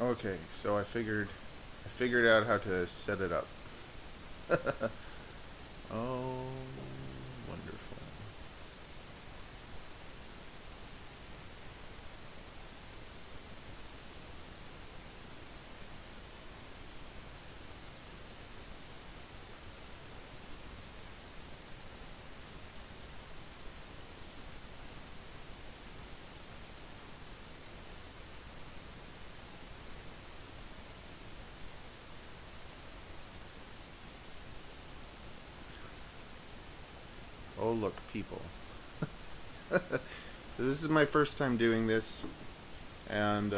Okay, so I figured out how to set it up. Oh, wonderful. Oh, look, people. This is my first time doing this, and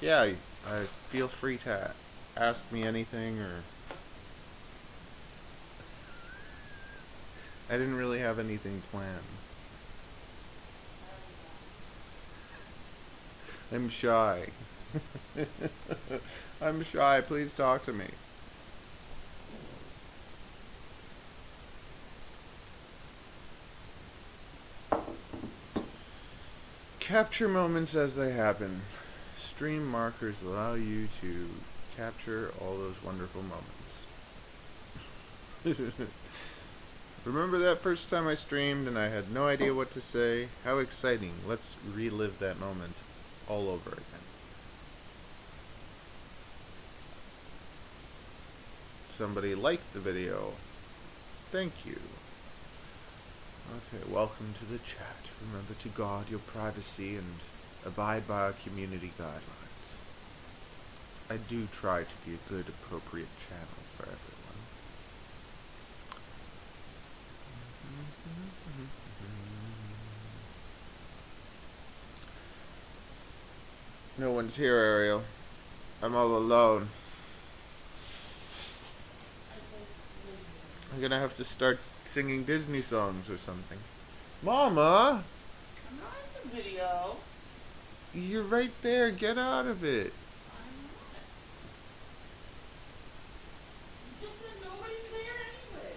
yeah, I feel free to ask me anything, or I didn't really have anything planned. I'm shy. I'm shy. Please talk to me. Capture moments as they happen. Stream markers allow you to capture all those wonderful moments. Remember that first time I streamed and I had no idea what to say? How exciting. Let's relive that moment all over again. Somebody liked the video. Thank you. Okay, welcome to the chat. Remember to guard your privacy and abide by our community guidelines. I do try to be a good, appropriate channel for everyone. No one's here, Ariel. I'm all alone. I'm gonna have to start singing Disney songs or something. Mama! I'm not in the video. You're right there. Get out of it. I'm not. You just said nobody's there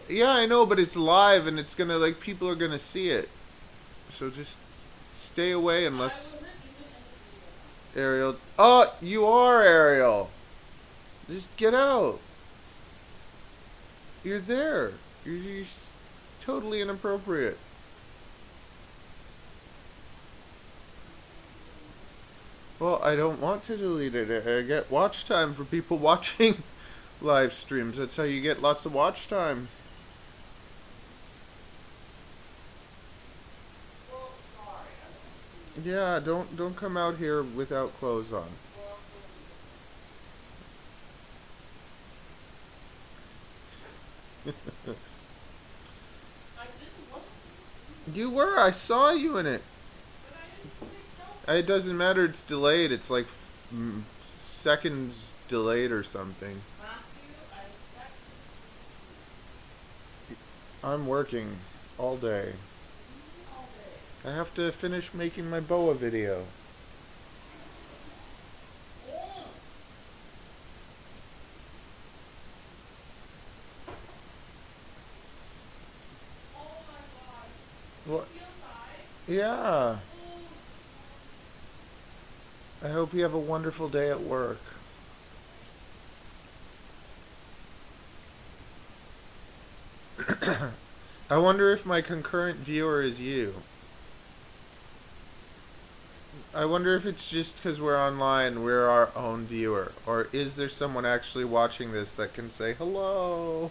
anyway. Yeah, I know, but it's live and it's gonna, like, people are gonna see it. So just stay away unless... Ariel... Oh, you are Ariel! Just get out. You're there. You're totally inappropriate. Well, I don't want to delete it. I get watch time for people watching live streams. That's how you get lots of watch time. Well, sorry. Yeah, don't come out here without clothes on. I didn't want to. You were. I saw you in it. But I didn't think so. It doesn't matter. It's delayed. It's like seconds delayed or something. Matthew, I expect I'm working all day. all day. I have to finish making my Boa video. Oh. Oh my God. What? Feel bad? Yeah. Oh. I hope you have a wonderful day at work. I wonder if my concurrent viewer is you. I wonder if it's just because we're online, we're our own viewer. Or is there someone actually watching this that can say hello?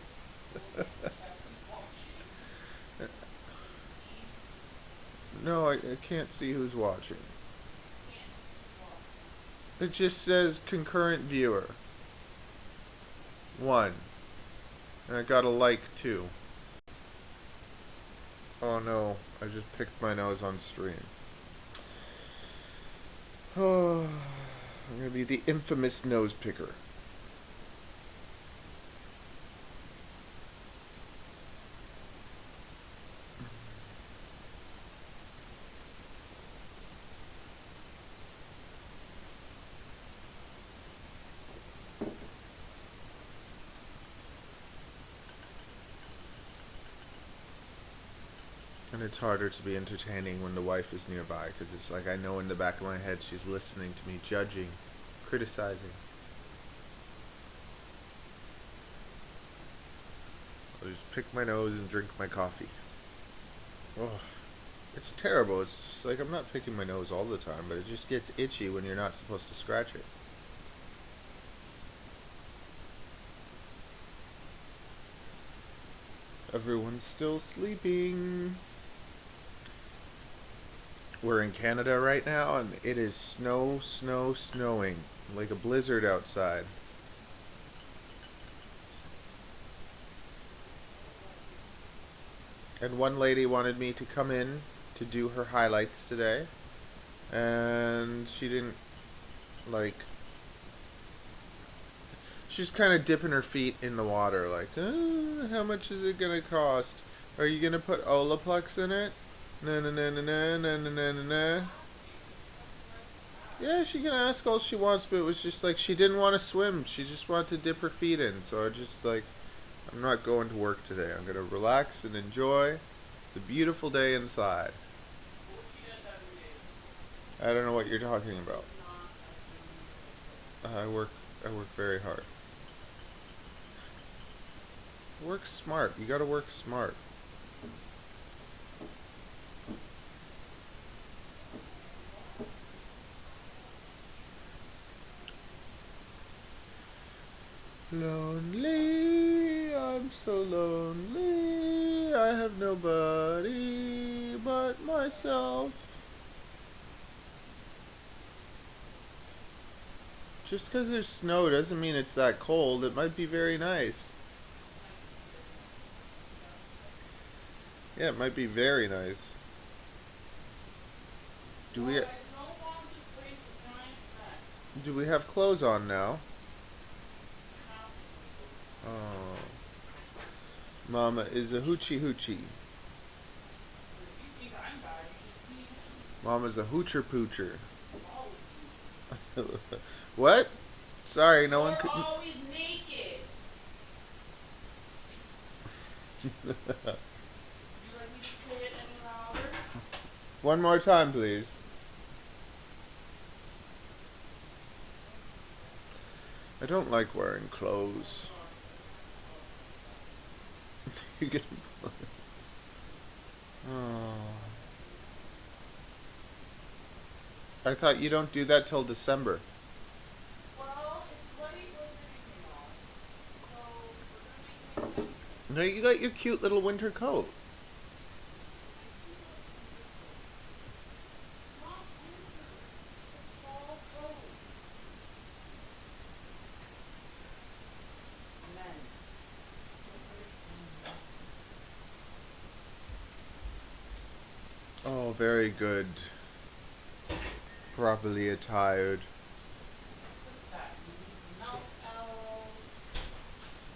No, I can't see who's watching. It just says concurrent viewer. 1. And I got a like 2. Oh no, I just picked my nose on stream. Oh, I'm gonna be the infamous nose picker. And it's harder to be entertaining when the wife is nearby, because it's like I know in the back of my head she's listening to me, judging, criticizing. I'll just pick my nose and drink my coffee. Oh, it's terrible. It's just like I'm not picking my nose all the time, but it just gets itchy when you're not supposed to scratch it. Everyone's still sleeping. We're in Canada right now, and it is snowing. Like a blizzard outside. And one lady wanted me to come in to do her highlights today. And she didn't, like... She's kind of dipping her feet in the water, like, how much is it going to cost? Are you going to put Olaplex in it? Na na na na na na na na na na. Yeah, she can ask all she wants, but it was just like she didn't want to swim. She just wanted to dip her feet in. So I just like, I'm not going to work today. I'm going to relax and enjoy the beautiful day inside. I don't know what you're talking about. I work very hard. Work smart. You got to work smart. Lonely, I'm so lonely, I have nobody but myself. Just because there's snow doesn't mean it's that cold. It might be very nice. Yeah, it might be very nice. Do we have clothes on now? Oh. Mama is a hoochie hoochie. Mama's a hoocher poocher. What? Sorry, no one could. Always naked. Would you like me to play it any louder? One more time, please. I don't like wearing clothes. You get. Oh. I thought you don't do that till December. Well, it's bloody blizzard, so we're No, you got your cute little winter coat. not winter. It's fall cold. Men. Oh, very good. Properly attired.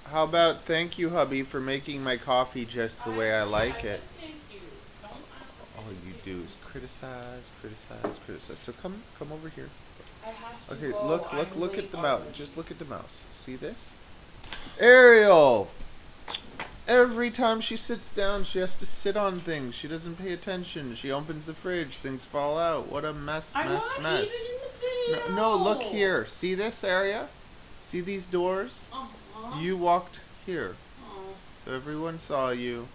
How about thank you, hubby, for making my coffee just the way I like it. Thank you. Don't All you do is criticize. So come over here. I have to Okay, go. look I'm at the late mouse. already. Just look at the mouse. See this? Ariel! Every time she sits down, she has to sit on things. She doesn't pay attention. She opens the fridge. Things fall out. What a mess. I'm not even in the video. No, look here. See this area? See these doors? Uh-huh. You walked here. Oh. So everyone saw you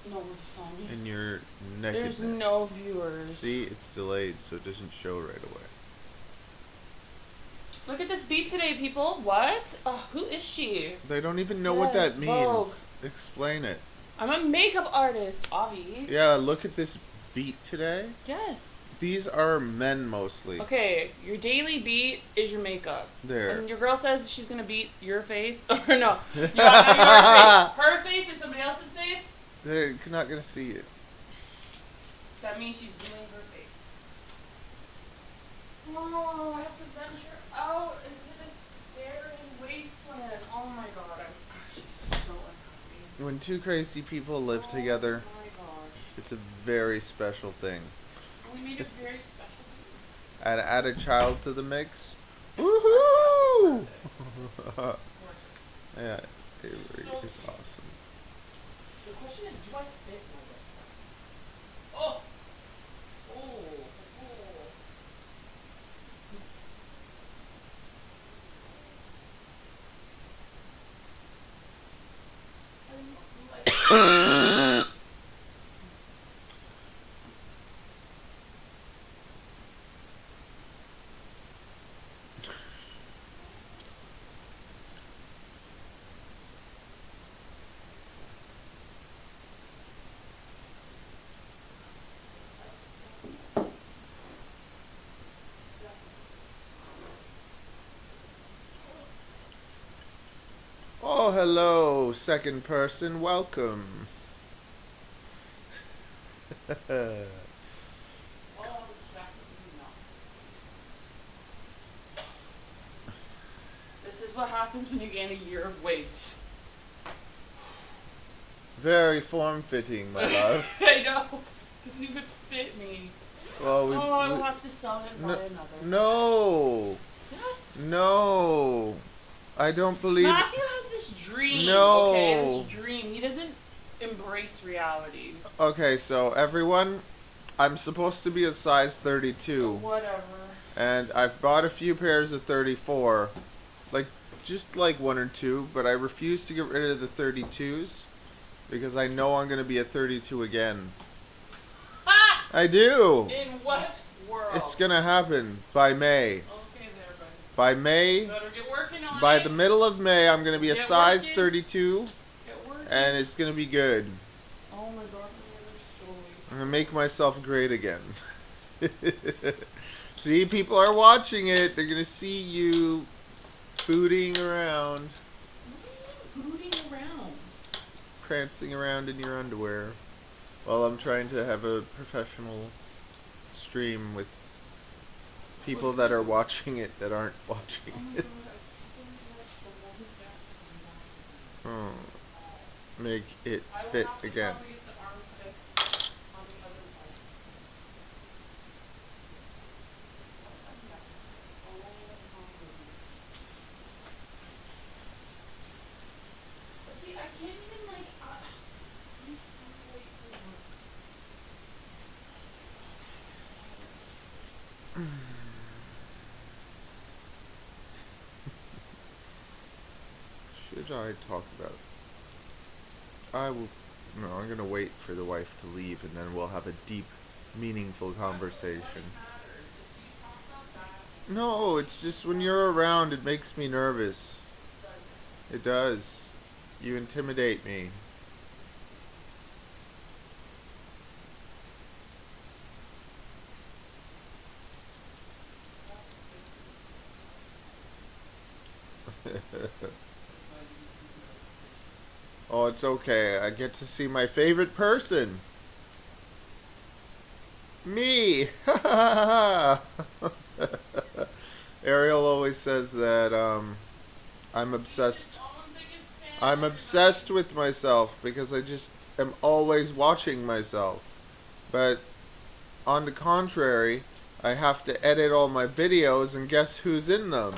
Nobody saw me. in your nakedness. There's no viewers. See, it's delayed, so it doesn't show right away. Look at this beat today, people. What? Oh, who is she? They don't even know what that Yes, means. Vogue. Explain it. I'm a makeup artist, Avi. Yeah, look at this beat today. Yes. These are men mostly. Okay, your daily beat is your makeup. There. And your girl says she's gonna beat your face. Or no. Your face. Her face or somebody else's face? They're not gonna see it. That means she's doing her face. Oh, I have to venture out into this barren wasteland. Oh my god, I'm actually so unhappy. When two crazy people live together, Oh my gosh. it's a very special thing. We made a very special thing. And add a child to the mix. Woohoo! Yeah, Avery is awesome. The question is, do I fit Oh, hello, second person. Welcome. This is what happens when you gain a year of weight. Very form-fitting, my love. I know. Doesn't even fit me. Well, I'll have to sell it and buy another. No. Yes. No. I don't believe. Matthew has this dream. No. Okay, this dream. He doesn't embrace reality. Okay, so everyone, I'm supposed to be a size 32. Whatever. And I've bought a few pairs of 34. Just like one or two, but I refuse to get rid of the 32s because I know I'm going to be a 32 again. Ah! I do. In what world? It's going to happen by May. Okay, there, buddy. By May, Better get working on by it. the middle of May, I'm going to be a Get size working. 32, Get working. and it's going to be good. Oh my god, so I'm going to make myself great again. See, people are watching it. They're going to see you booting around, booting around. prancing around in your underwear, while I'm trying to have a professional stream with people that are watching it that aren't watching it. Oh, make it fit again. Should I talk about? I will. No, I'm gonna wait for the wife to leave, and then we'll have a deep, meaningful conversation. No, it's just when you're around, it makes me nervous. It does. You intimidate me. Oh, it's okay. I get to see my favorite person. Me. Ariel always says that I'm obsessed. I'm obsessed with myself because I just am always watching myself. But on the contrary, I have to edit all my videos, and guess who's in them?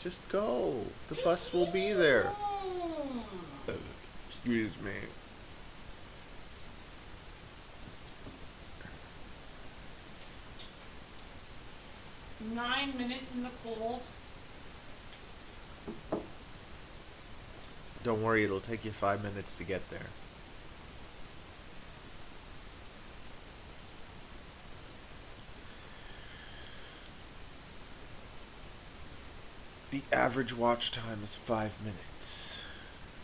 Just go. The bus will be there. Excuse me. Nine minutes in the cold. Don't worry, it'll take you 5 minutes to get there. The average watch time is 5 minutes.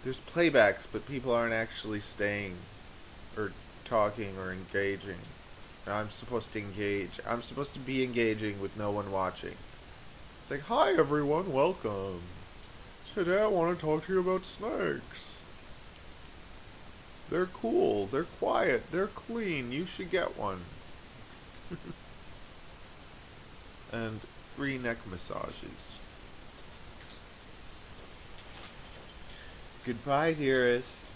There's playbacks, but people aren't actually staying or talking or engaging. And I'm supposed to engage. I'm supposed to be engaging with no one watching. It's like, hi everyone, welcome. Today I want to talk to you about snakes. They're cool, they're quiet, they're clean, you should get one. And free neck massages. Goodbye, dearest.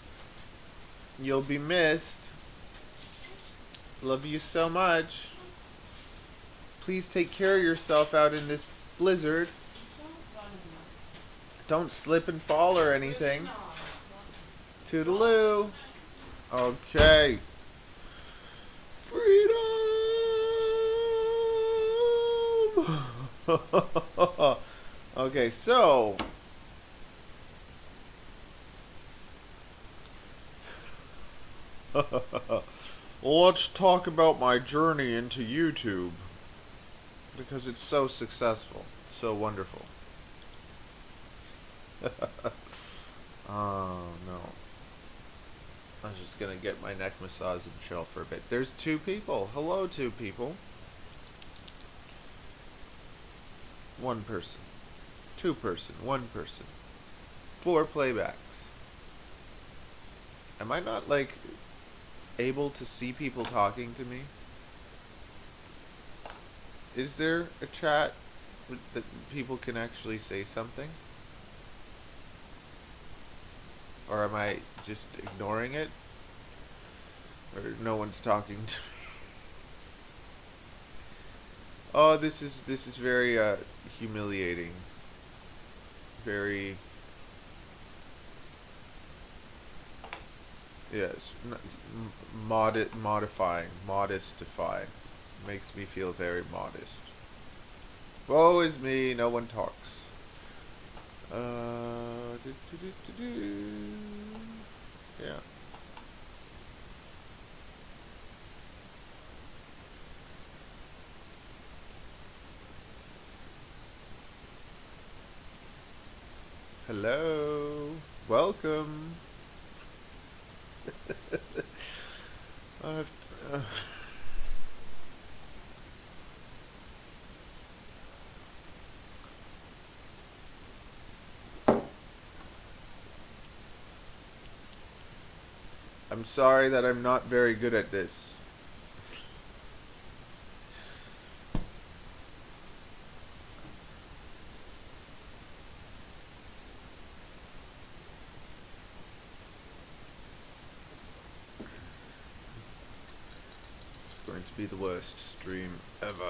You'll be missed. Love you so much. Please take care of yourself out in this blizzard. Don't slip and fall or anything. Toodaloo. Okay. Freedom! Okay, so let's talk about my journey into YouTube because it's so successful, so wonderful. Oh no. I was just gonna get my neck massaged and chill for a bit. There's 2 people. Hello, 2 people. 1 person. 2 person. 1 person. 4 playbacks. Am I not, like, able to see people talking to me? Is there a chat that people can actually say something? Or am I just ignoring it? Or no one's talking to me? Oh, this is very humiliating. Very, yes, modestify. Makes me feel very modest. Woe is me, no one talks. Yeah. Hello. Welcome. I'm sorry that I'm not very good at this. It's going to be the worst stream ever.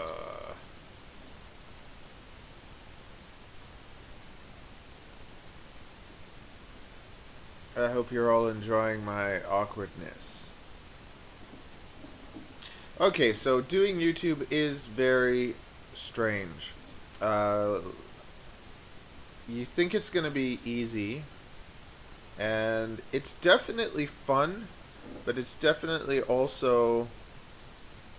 I hope you're all enjoying my awkwardness. Okay, so doing YouTube is very strange. You think it's going to be easy, and it's definitely fun, but it's definitely also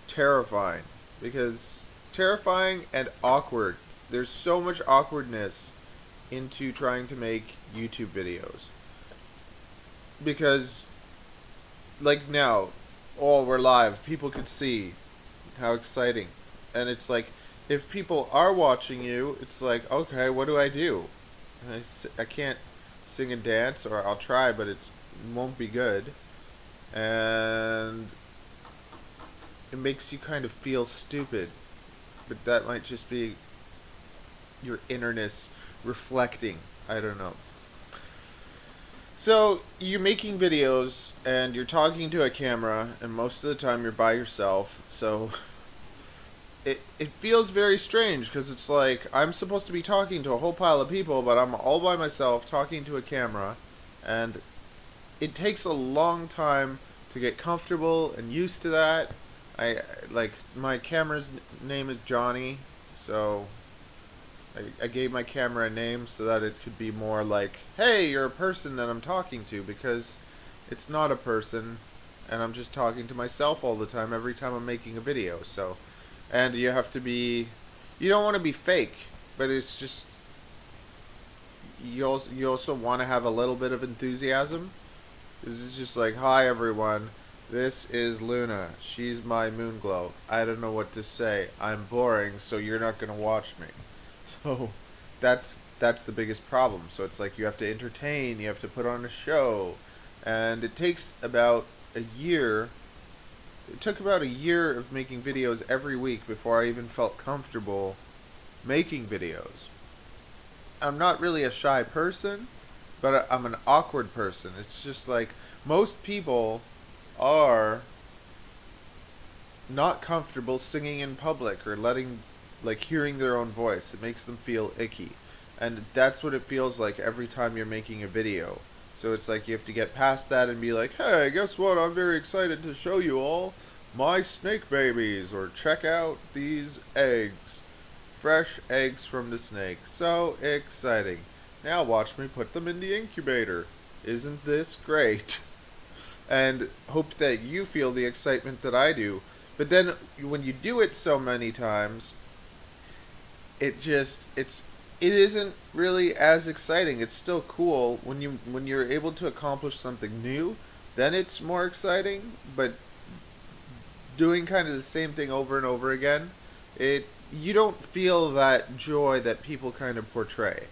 terrifying, because terrifying and awkward. There's so much awkwardness into trying to make YouTube videos. Because, like now, we're live, people could see how exciting. And it's like, if people are watching you, it's like, okay, what do I do? And I can't sing and dance, or I'll try, but it won't be good. And it makes you kind of feel stupid. But that might just be your innerness reflecting. I don't know. So, you're making videos, and you're talking to a camera, and most of the time you're by yourself, so it feels very strange, because it's like, I'm supposed to be talking to a whole pile of people, but I'm all by myself talking to a camera, and it takes a long time to get comfortable and used to that. My camera's name is Johnny, so I gave my camera a name so that it could be more like, hey, you're a person that I'm talking to, because it's not a person, and I'm just talking to myself all the time every time I'm making a video. So, and you have to be, you don't want to be fake, but it's just, you also want to have a little bit of enthusiasm. This is just like, hi everyone, this is Luna, she's my moon glow. I don't know what to say, I'm boring, so you're not going to watch me. So that's the biggest problem. So it's like you have to entertain, you have to put on a show, and it takes about a year. It took about a year of making videos every week before I even felt comfortable making videos. I'm not really a shy person, but I'm an awkward person. It's just like most people are not comfortable singing in public or hearing their own voice. It makes them feel icky. And that's what it feels like every time you're making a video. So it's like you have to get past that and be like, hey, guess what? I'm very excited to show you all my snake babies, or check out these eggs Fresh eggs from the snake. So exciting. Now watch me put them in the incubator. Isn't this great? And hope that you feel the excitement that I do. But then when you do it so many times, it isn't really as exciting. It's still cool when you're able to accomplish something new, then it's more exciting, but doing kind of the same thing over and over again, you don't feel that joy that people kind of portray.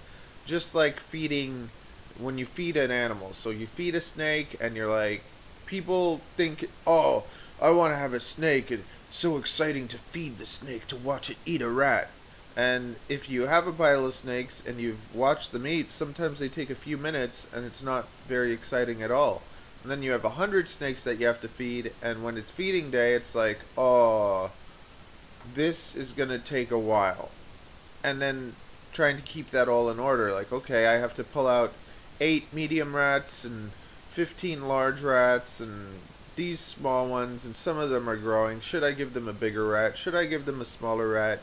Just like when you feed an animal. So you feed a snake and you're like, people think, oh, I want to have a snake, and it's so exciting to feed the snake, to watch it eat a rat. And if you have a pile of snakes and you've watched them eat, sometimes they take a few minutes and it's not very exciting at all. And then you have 100 snakes that you have to feed, and when it's feeding day, it's like, oh, this is going to take a while. And then trying to keep that all in order, like, okay, I have to pull out 8 medium rats and 15 large rats and these small ones, and some of them are growing. Should I give them a bigger rat? Should I give them a smaller rat?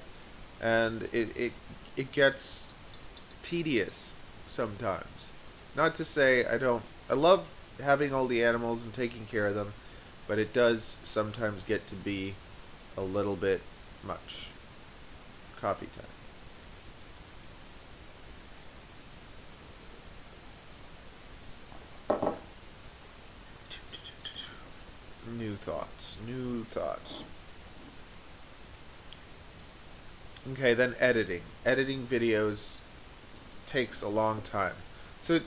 And it gets tedious sometimes. Not to say I love having all the animals and taking care of them, but it does sometimes get to be a little bit much. Coffee time. New thoughts. Okay, then editing. Editing videos takes a long time. So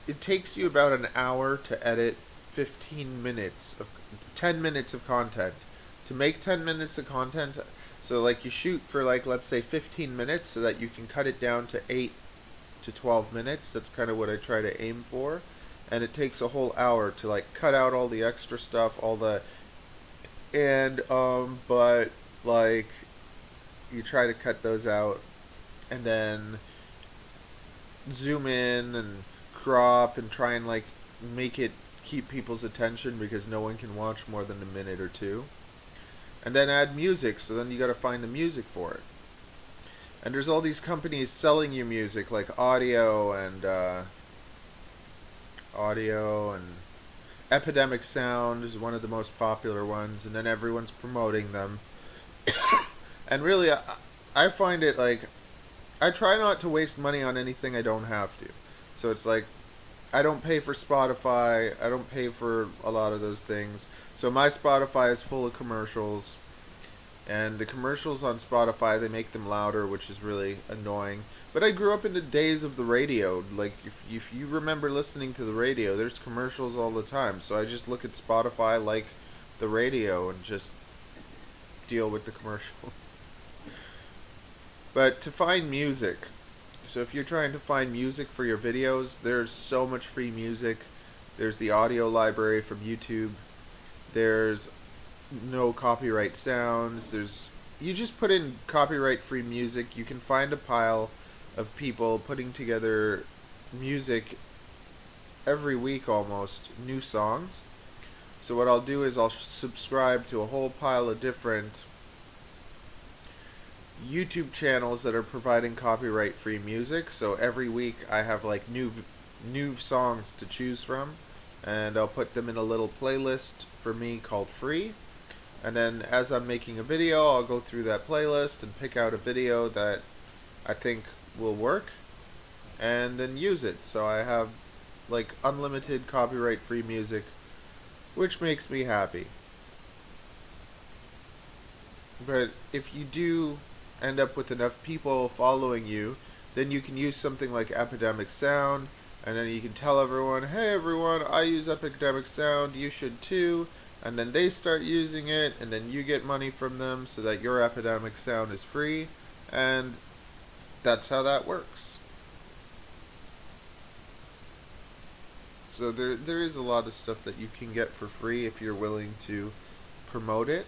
it takes you about an hour to edit 10 minutes of content. To make 10 minutes of content, so like you shoot for like, let's say 15 minutes so that you can cut it down to 8 to 12 minutes. That's kind of what I try to aim for. And it takes a whole hour to like cut out all the extra stuff, but like you try to cut those out and then zoom in and crop and try and like make it keep people's attention, because no one can watch more than a minute or two. And then add music, so then you gotta find the music for it. And there's all these companies selling you music, like audio and Epidemic Sound is one of the most popular ones, and then everyone's promoting them. And really, I find it like, I try not to waste money on anything I don't have to. So it's like, I don't pay for Spotify, I don't pay for a lot of those things. So my Spotify is full of commercials. And the commercials on Spotify, they make them louder, which is really annoying. But I grew up in the days of the radio. Like, if you remember listening to the radio, there's commercials all the time. So I just look at Spotify like the radio and just deal with the commercial. But to find music, so if you're trying to find music for your videos, there's so much free music. There's the audio library from YouTube. There's no copyright sounds. You just put in copyright free music, you can find a pile of people putting together music every week almost, new songs. So what I'll do is I'll subscribe to a whole pile of different YouTube channels that are providing copyright free music. So every week I have like new songs to choose from, and I'll put them in a little playlist for me called Free. And then as I'm making a video, I'll go through that playlist and pick out a video that I think will work and then use it. So I have like unlimited copyright free music, which makes me happy. But if you do end up with enough people following you, then you can use something like Epidemic Sound, and then you can tell everyone, hey everyone, I use Epidemic Sound, you should too. And then they start using it, and then you get money from them so that your Epidemic Sound is free, and that's how that works. So there is a lot of stuff that you can get for free if you're willing to promote it.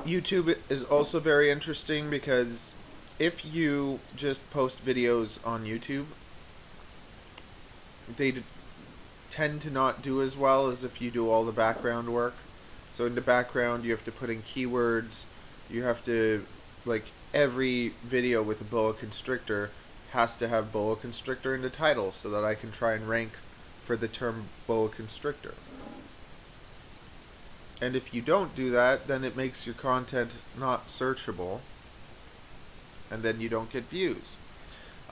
YouTube is also very interesting, because if you just post videos on YouTube, tend to not do as well as if you do all the background work. So in the background, you have to put in keywords. You have to, like, every video with a boa constrictor has to have boa constrictor in the title so that I can try and rank for the term boa constrictor. And if you don't do that, then it makes your content not searchable, and then you don't get views.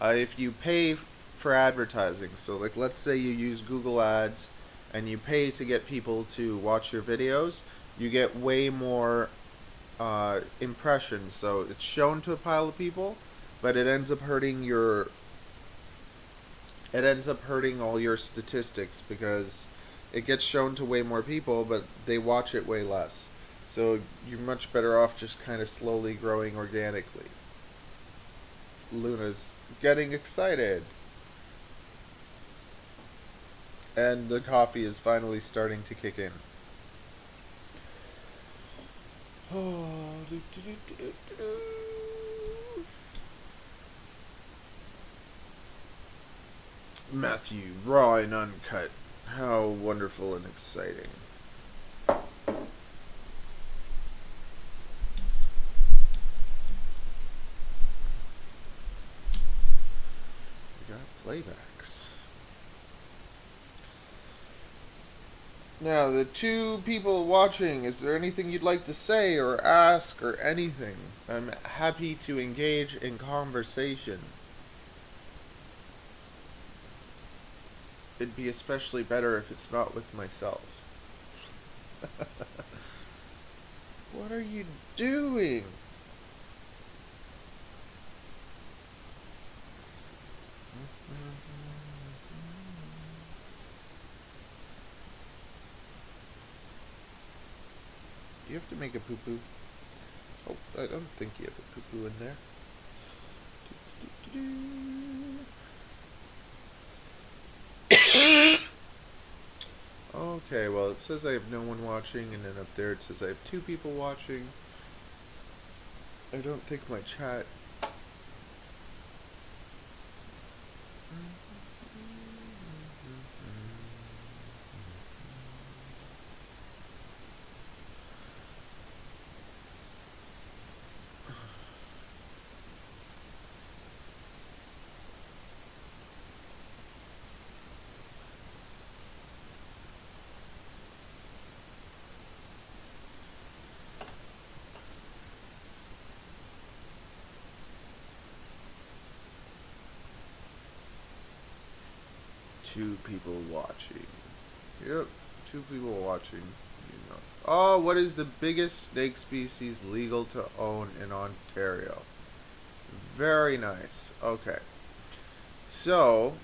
If you pay for advertising, so like let's say you use Google Ads and you pay to get people to watch your videos, you get way more impressions. So it's shown to a pile of people, but it ends up hurting all your statistics because it gets shown to way more people, but they watch it way less. So you're much better off just kind of slowly growing organically. Luna's getting excited. And the coffee is finally starting to kick in. Matthew, raw and uncut. How wonderful and exciting. We got playbacks. Now, the two people watching, is there anything you'd like to say or ask or anything? I'm happy to engage in conversation. It'd be especially better if it's not with myself. What are you doing? Do you have to make a poo-poo? Oh, I don't think you have a poo-poo in there. Okay, well, it says I have no one watching, and then up there it says I have 2 people watching. I don't think my chat... Two people watching. Yep, 2 people watching. You know. Oh, what is the biggest snake species legal to own in Ontario? Very nice. Okay. So,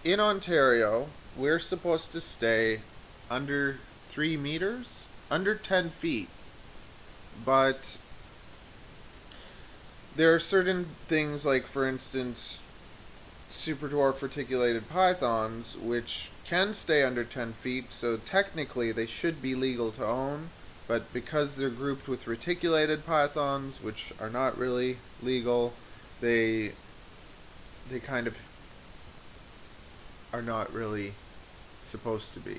in Ontario, we're supposed to stay under 3 meters? Under 10 feet. But there are certain things like, for instance, Superdwarf Reticulated Pythons, which can stay under 10 feet, so technically they should be legal to own, but because they're grouped with Reticulated Pythons, which are not really legal, they kind of are not really supposed to be.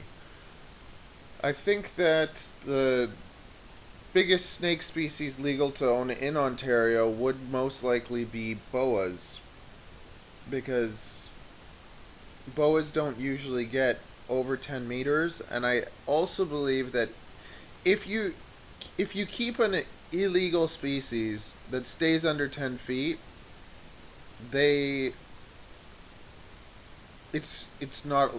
I think that the biggest snake species legal to own in Ontario would most likely be boas, because boas don't usually get over 10 meters, and I also believe that if you keep an illegal species that stays under 10 feet, it's not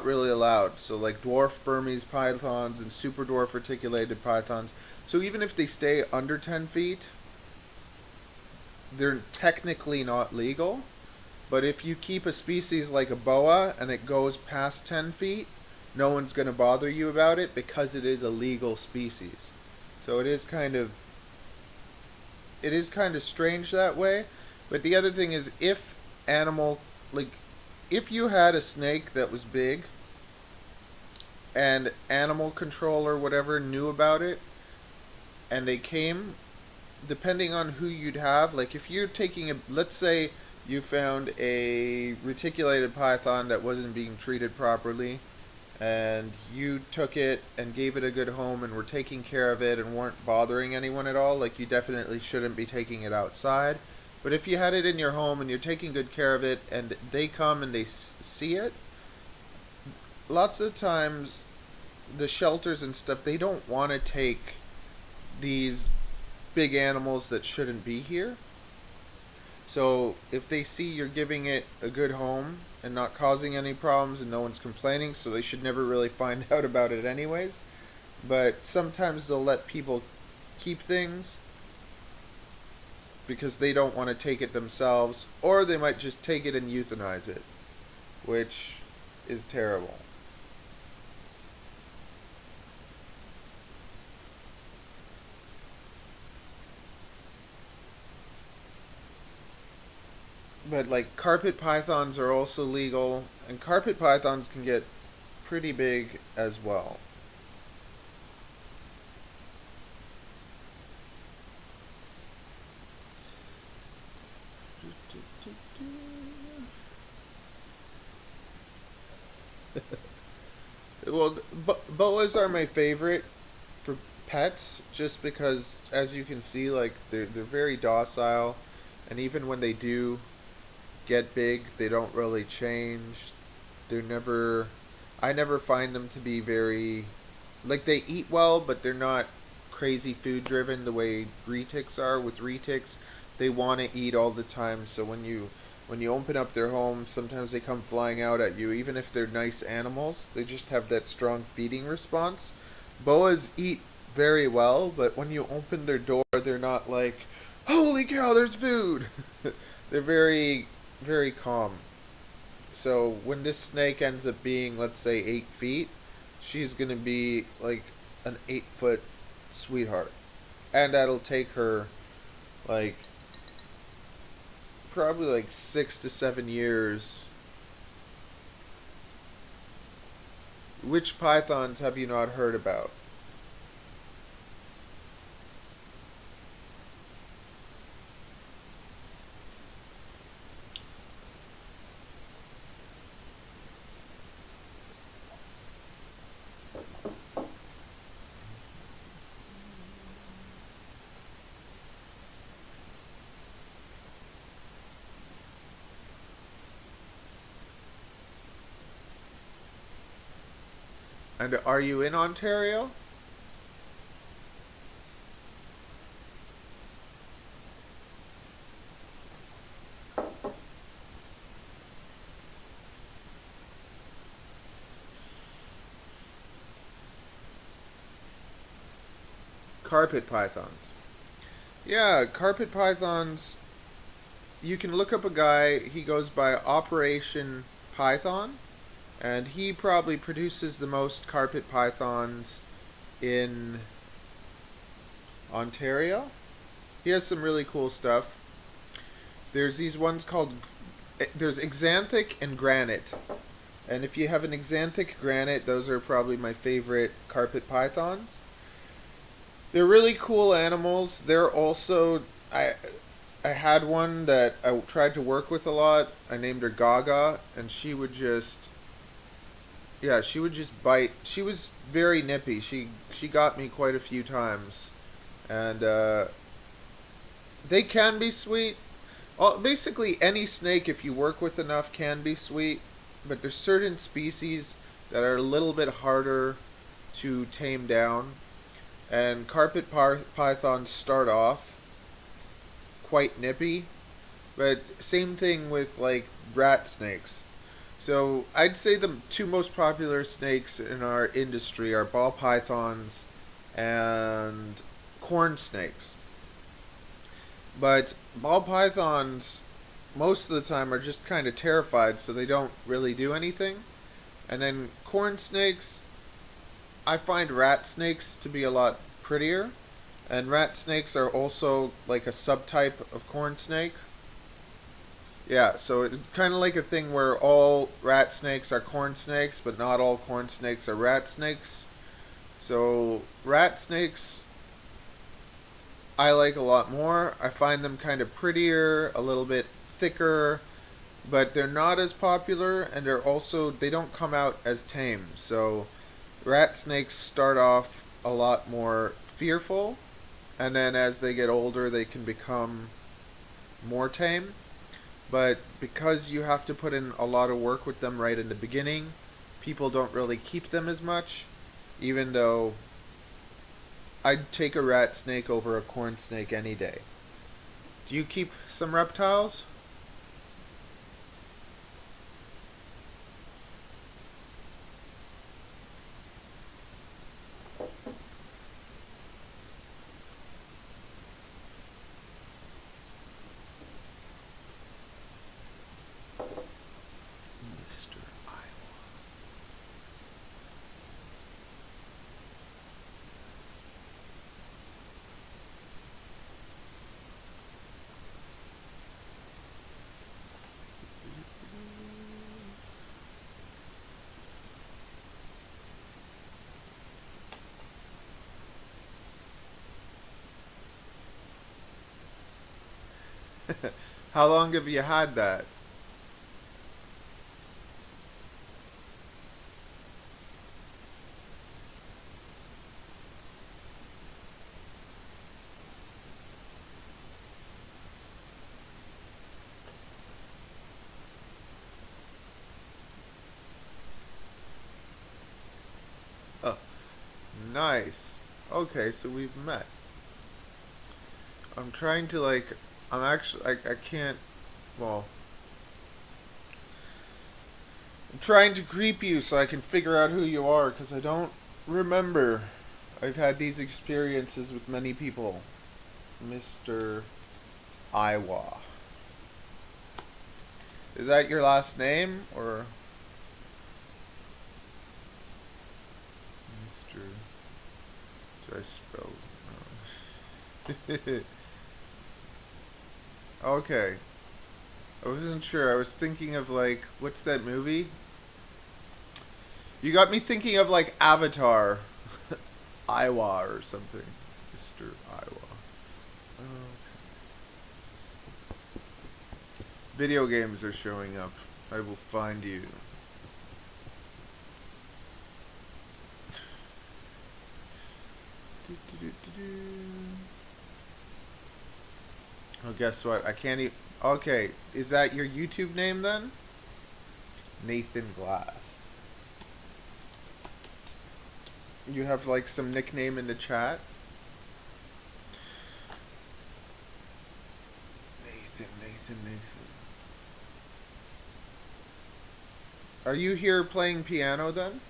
really allowed. So like dwarf Burmese pythons and superdwarf reticulated pythons, so even if they stay under 10 feet, they're technically not legal. But if you keep a species like a boa and it goes past 10 feet, no one's going to bother you about it because it is a legal species. So it is kind of strange that way. But the other thing is, if you had a snake that was big and animal control or whatever knew about it and they came, depending on who you'd have, like if you're taking let's say you found a reticulated python that wasn't being treated properly, and you took it and gave it a good home and were taking care of it and weren't bothering anyone at all, like, you definitely shouldn't be taking it outside. But if you had it in your home and you're taking good care of it and they come and they see it, lots of times the shelters and stuff, they don't want to take these big animals that shouldn't be here. So if they see you're giving it a good home and not causing any problems and no one's complaining, so they should never really find out about it anyways. But sometimes they'll let people keep things because they don't want to take it themselves, or they might just take it and euthanize it, which is terrible. But like carpet pythons are also legal, and carpet pythons can get pretty big as well. Well, boas are my favorite for pets, just because, as you can see, like they're very docile, and even when they do get big, they don't really change. They're never, I never find them to be very, like, they eat well, but they're not crazy food driven the way retics are. With retics, they want to eat all the time, so when you open up their home, sometimes they come flying out at you. Even if they're nice animals, they just have that strong feeding response. Boas eat very well, but when you open their door, they're not like, holy cow, there's food. They're very, very calm. So when this snake ends up being, let's say, 8 feet, she's going to be like an 8-foot sweetheart. And that'll take her like probably like 6 to 7 years. Which pythons have you not heard about? And are you in Ontario? Carpet pythons. Yeah, carpet pythons. You can look up a guy, he goes by Operation Python, and he probably produces the most carpet pythons in Ontario. He has some really cool stuff. There's these ones called, there's Xanthic and Granite. And if you have an Xanthic Granite, those are probably my favorite carpet pythons. They're really cool animals. They're also, I had one that I tried to work with a lot. I named her Gaga, and she would just, yeah, she would just bite. She was very nippy. She got me quite a few times, and they can be sweet. Basically, any snake, if you work with enough, can be sweet. But there's certain species that are a little bit harder to tame down, and carpet pythons start off quite nippy. But same thing with like rat snakes. So I'd say the two most popular snakes in our industry are ball pythons and corn snakes. But ball pythons most of the time are just kind of terrified, so they don't really do anything. And then corn snakes, I find rat snakes to be a lot prettier. And rat snakes are also like a subtype of corn snake. Yeah, so it's kind of like a thing where all rat snakes are corn snakes, but not all corn snakes are rat snakes. So rat snakes I like a lot more. I find them kind of prettier, a little bit thicker. but they're not as popular, and they don't come out as tame. So rat snakes start off a lot more fearful, and then as they get older they can become more tame. But because you have to put in a lot of work with them right in the beginning, people don't really keep them as much, even though I'd take a rat snake over a corn snake any day. Do you keep some reptiles? Mr. Iowa. How long have you had that? Oh, nice. Okay, so we've met. I'm trying to I can't, well, I'm trying to creep you so I can figure out who you are, because I don't remember. I've had these experiences with many people. Mr. Iowa. Is that your last name, or Mr. Did I spell? Okay. I wasn't sure. I was thinking of what's that movie? You got me thinking of Avatar. Iowa or something. Mr. Iowa. Okay. Video games are showing up. I will find you. Oh, guess what? I can't even... Okay, is that your YouTube name then? Nathan Glass. You have some nickname in the chat? Nathan. Are you here playing piano then?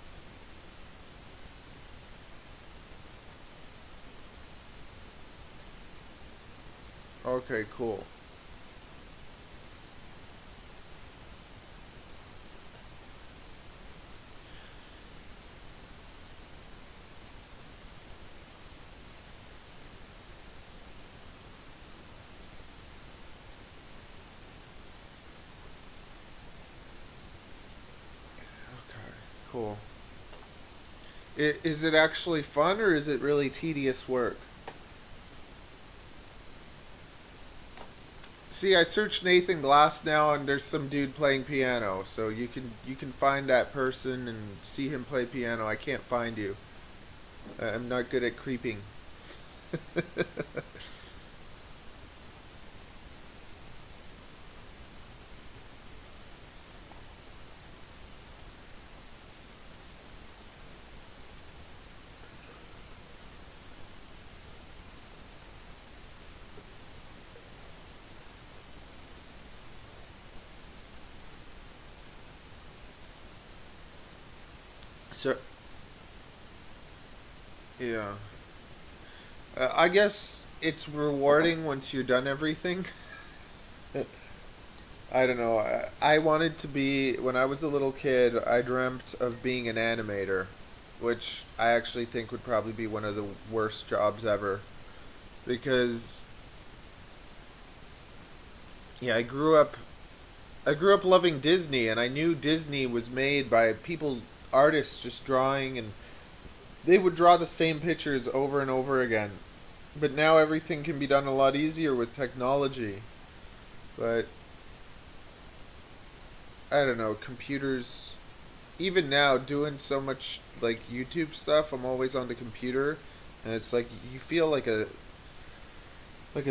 Okay, cool. Okay, cool. Is it actually fun, or is it really tedious work? See, I searched Nathan Glass now, and there's some dude playing piano. So you can find that person and see him play piano. I can't find you. I'm not good at creeping. So, yeah. I guess it's rewarding once you're done everything. I don't know. I wanted to be, when I was a little kid, I dreamt of being an animator, which I actually think would probably be one of the worst jobs ever. Because, yeah, I grew up loving Disney, and I knew Disney was made by artists just drawing, and they would draw the same pictures over and over again. But now everything can be done a lot easier with technology. But I don't know, computers, even now doing so much like YouTube stuff, I'm always on the computer, and it's like you feel like a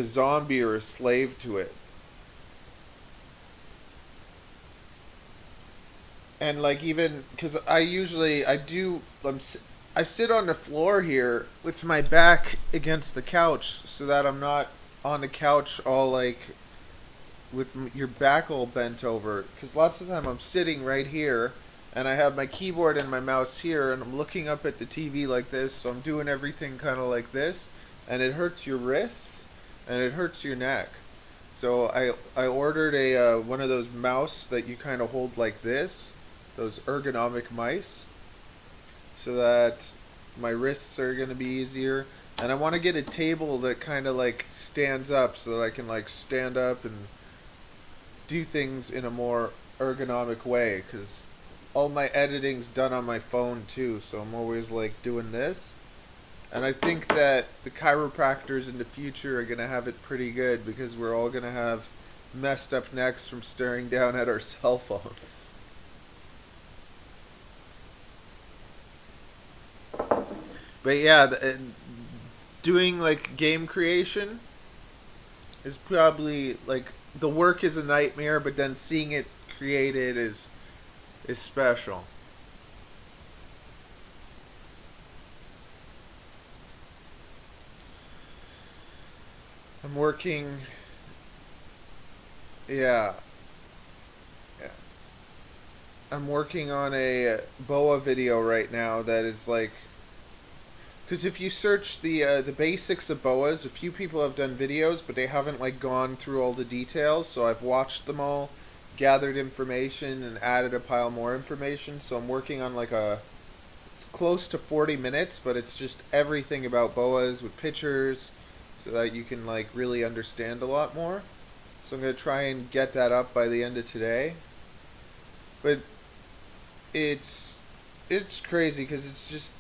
zombie or a slave to it. And like even because I sit on the floor here with my back against the couch so that I'm not on the couch all like with your back all bent over, because lots of the time I'm sitting right here and I have my keyboard and my mouse here and I'm looking up at the TV like this, so I'm doing everything kind of like this, and it hurts your wrists and it hurts your neck. So I ordered a one of those mouse that you kind of hold like this, those ergonomic mice, so that my wrists are going to be easier. And I want to get a table that kind of like stands up so that I can like stand up and do things in a more ergonomic way, because all my editing's done on my phone too, so I'm always like doing this. And I think that the chiropractors in the future are going to have it pretty good, because we're all going to have messed up necks from staring down at our cell phones. But yeah, doing like game creation is probably like the work is a nightmare, but then seeing it created is special. I'm working. Yeah, I'm working on a Boa video right now that is like, because if you search the basics of boas, a few people have done videos, but they haven't like gone through all the details. So I've watched them all, gathered information, and added a pile more information. So I'm working on like it's close to 40 minutes, but it's just everything about boas with pictures, so that you can like really understand a lot more. So I'm gonna try and get that up by the end of today. But it's crazy because it's just,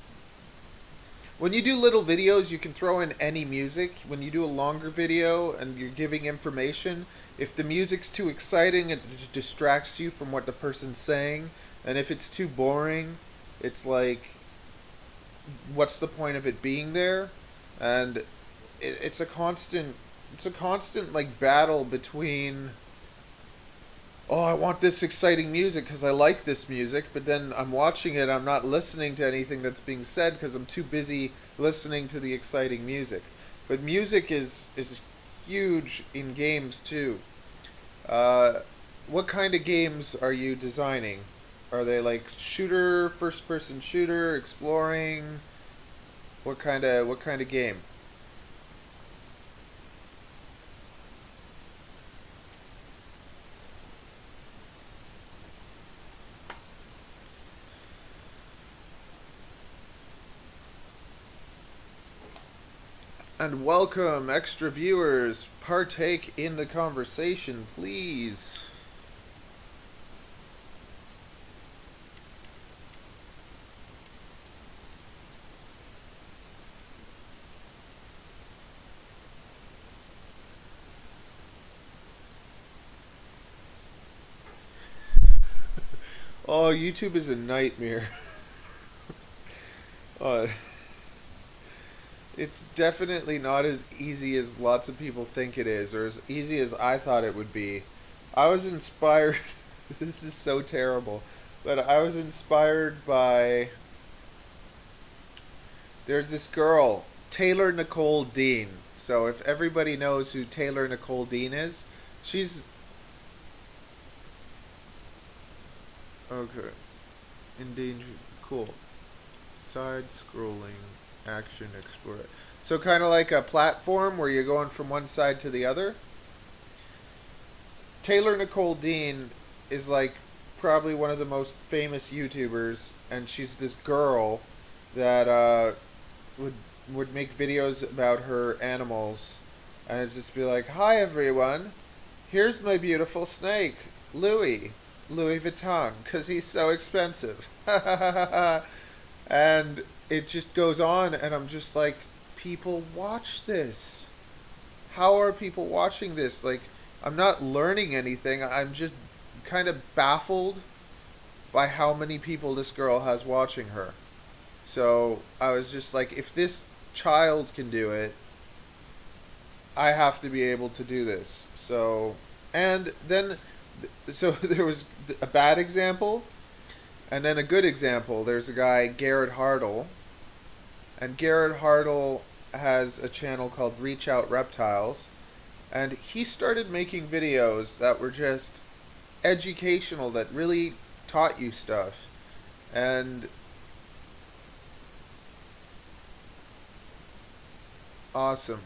when you do little videos, you can throw in any music. When you do a longer video and you're giving information, if the music's too exciting, it distracts you from what the person's saying. And if it's too boring, it's like, what's the point of it being there? And it's a constant like battle between, oh, I want this exciting music because I like this music, but then I'm watching it, I'm not listening to anything that's being said because I'm too busy listening to the exciting music. But music is huge in games too. What kind of games are you designing? Are they like shooter, first-person shooter, exploring? What kind of game? And welcome, extra viewers. Partake in the conversation, please. Oh, YouTube is a nightmare. Oh. It's definitely not as easy as lots of people think it is, or as easy as I thought it would be. I was inspired, this is so terrible, but I was inspired by, there's this girl, Taylor Nicole Dean. So if everybody knows who Taylor Nicole Dean is, she's, okay, endangered, cool, side-scrolling action explorer. So kind of like a platform where you're going from one side to the other. Taylor Nicole Dean is like probably one of the most famous YouTubers, and she's this girl that would make videos about her animals, and it'd just be like, "Hi everyone, here's my beautiful snake, Louis Vuitton, because he's so expensive." And it just goes on, and I'm just like, people watch this. How are people watching this? Like, I'm not learning anything. I'm just kind of baffled by how many people this girl has watching her. So I was just like, if this child can do it, I have to be able to do this. So, and then, so there was a bad example, and then a good example. There's a guy, Garrett Hartle, and Garrett Hartle has a channel called Reach Out Reptiles, and he started making videos that were just educational, that really taught you stuff. And awesome.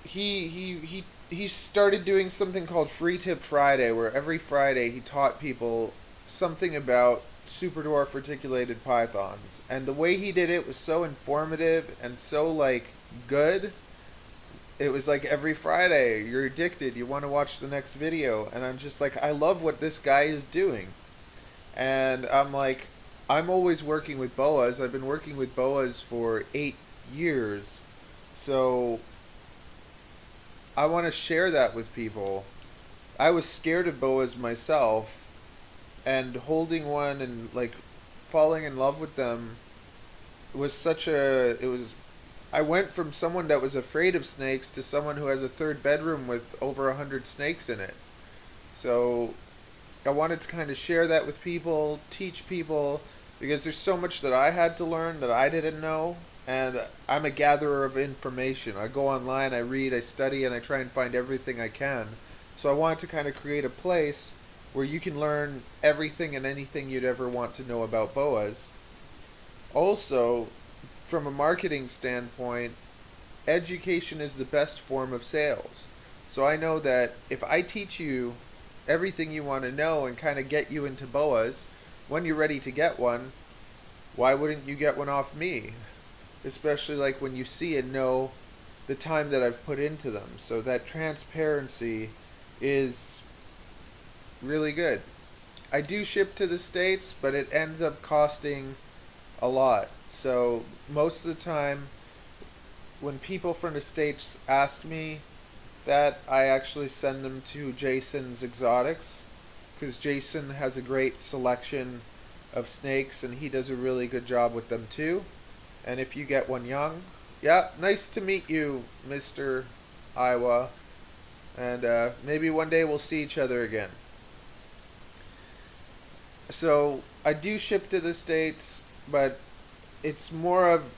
He started doing something called Free Tip Friday, where every Friday he taught people something about Superdwarf Reticulated Pythons. And the way he did it was so informative and so, like, good. It was like every Friday, you're addicted, you want to watch the next video. And I'm just like, I love what this guy is doing. And I'm like, I'm always working with Boas. I've been working with Boas for 8 years. So I want to share that with people. I was scared of Boas myself, and holding one and like falling in love with them was such a, I went from someone that was afraid of snakes to someone who has a third bedroom with over 100 snakes in it. So I wanted to kind of share that with people, teach people, because there's so much that I had to learn that I didn't know. And I'm a gatherer of information. I go online, I read, I study, and I try and find everything I can. So I wanted to kind of create a place where you can learn everything and anything you'd ever want to know about Boas. Also, from a marketing standpoint, education is the best form of sales. So I know that if I teach you everything you want to know and kind of get you into Boas, when you're ready to get one, why wouldn't you get one off me? Especially like when you see and know the time that I've put into them. So that transparency is really good. I do ship to the States, but it ends up costing a lot. So most of the time when people from the States ask me that, I actually send them to Jason's Exotics, because Jason has a great selection of snakes and he does a really good job with them too. And if you get one young, yeah, nice to meet you, Mr. Iowa. And maybe one day we'll see each other again. So I do ship to the States, but it's more of,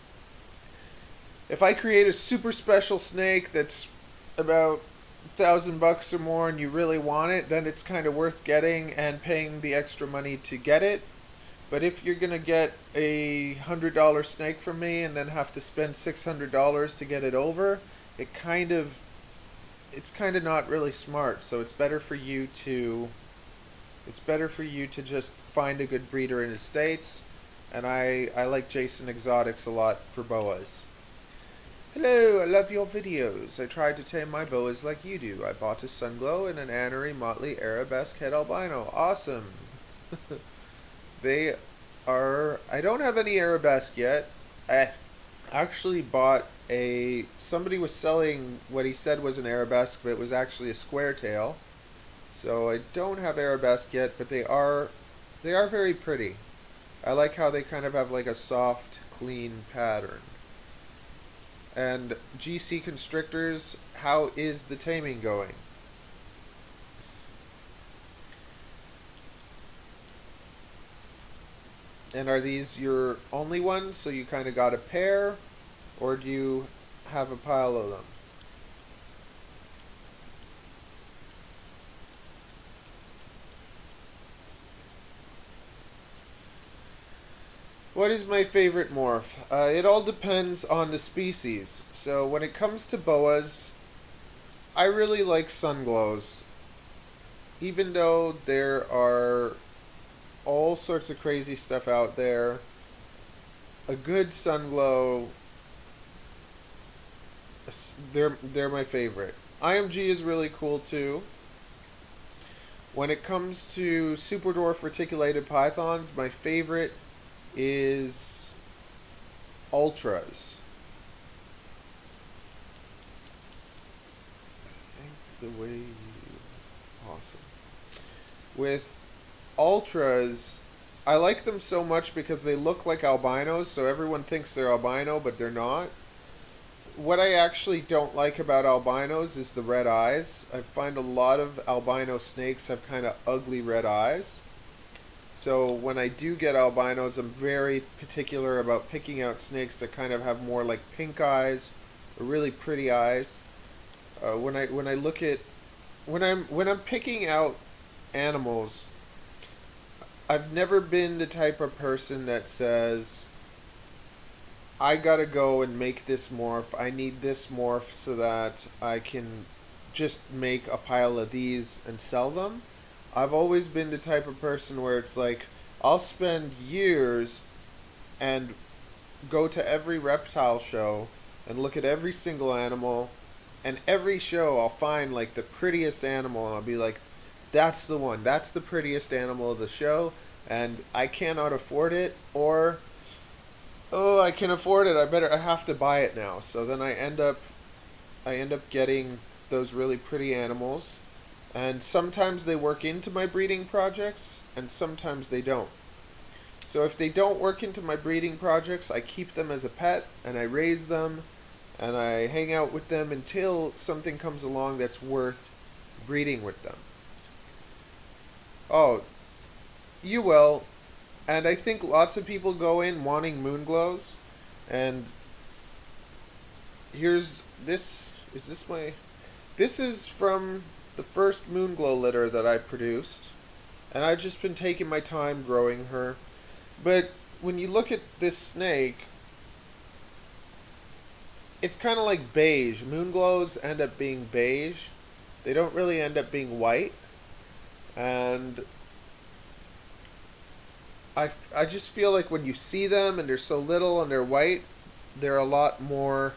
if I create a super special snake that's about $1,000 or more and you really want it, then it's kind of worth getting and paying the extra money to get it. But if you're going to get a $100 snake from me and then have to spend $600 to get it over, it's kind of not really smart. So it's better for you to just find a good breeder in the States. And I like Jason Exotics a lot for Boas. Hello, I love your videos. I tried to tame my Boas like you do. I bought a Sunglow and an Anery Motley Arabesque Het Albino. Awesome. They are, I don't have any Arabesque yet. I actually bought somebody was selling what he said was an Arabesque, but it was actually a square tail. So I don't have Arabesque yet, but they are very pretty. I like how they kind of have like a soft, clean pattern. And GC Constrictors, how is the taming going? And are these your only ones, so you kind of got a pair, or do you have a pile of them? What is my favorite morph? It all depends on the species. So when it comes to Boas, I really like Sunglows. Even though there are all sorts of crazy stuff out there, a good Sunglow, they're my favorite. IMG is really cool too. When it comes to Superdwarf Reticulated Pythons, my favorite is Ultras. I think the way you... Awesome. with ultras, I like them so much because they look like albinos, so everyone thinks they're albino, but they're not. What I actually don't like about albinos is the red eyes. I find a lot of albino snakes have kind of ugly red eyes. So when I do get albinos, I'm very particular about picking out snakes that kind of have more like pink eyes or really pretty eyes. When I look at when I'm picking out animals, I've never been the type of person that says, I gotta go and make this morph. I need this morph so that I can just make a pile of these and sell them. I've always been the type of person where it's like, I'll spend years and go to every reptile show and look at every single animal, and every show I'll find like the prettiest animal and I'll be like, that's the one, that's the prettiest animal of the show, and I cannot afford it, or oh, I can afford it, I have to buy it now. So then I end up getting those really pretty animals, and sometimes they work into my breeding projects and sometimes they don't. So if they don't work into my breeding projects, I keep them as a pet and I raise them and I hang out with them until something comes along that's worth breeding with them. Oh, you will. And I think lots of people go in wanting moon glows, and here's this. This is from the first moon glow litter that I produced, and I've just been taking my time growing her. But when you look at this snake, it's kind of like beige. Moon glows end up being beige. They don't really end up being white, and I just feel like when you see them and they're so little and they're white, they're a lot more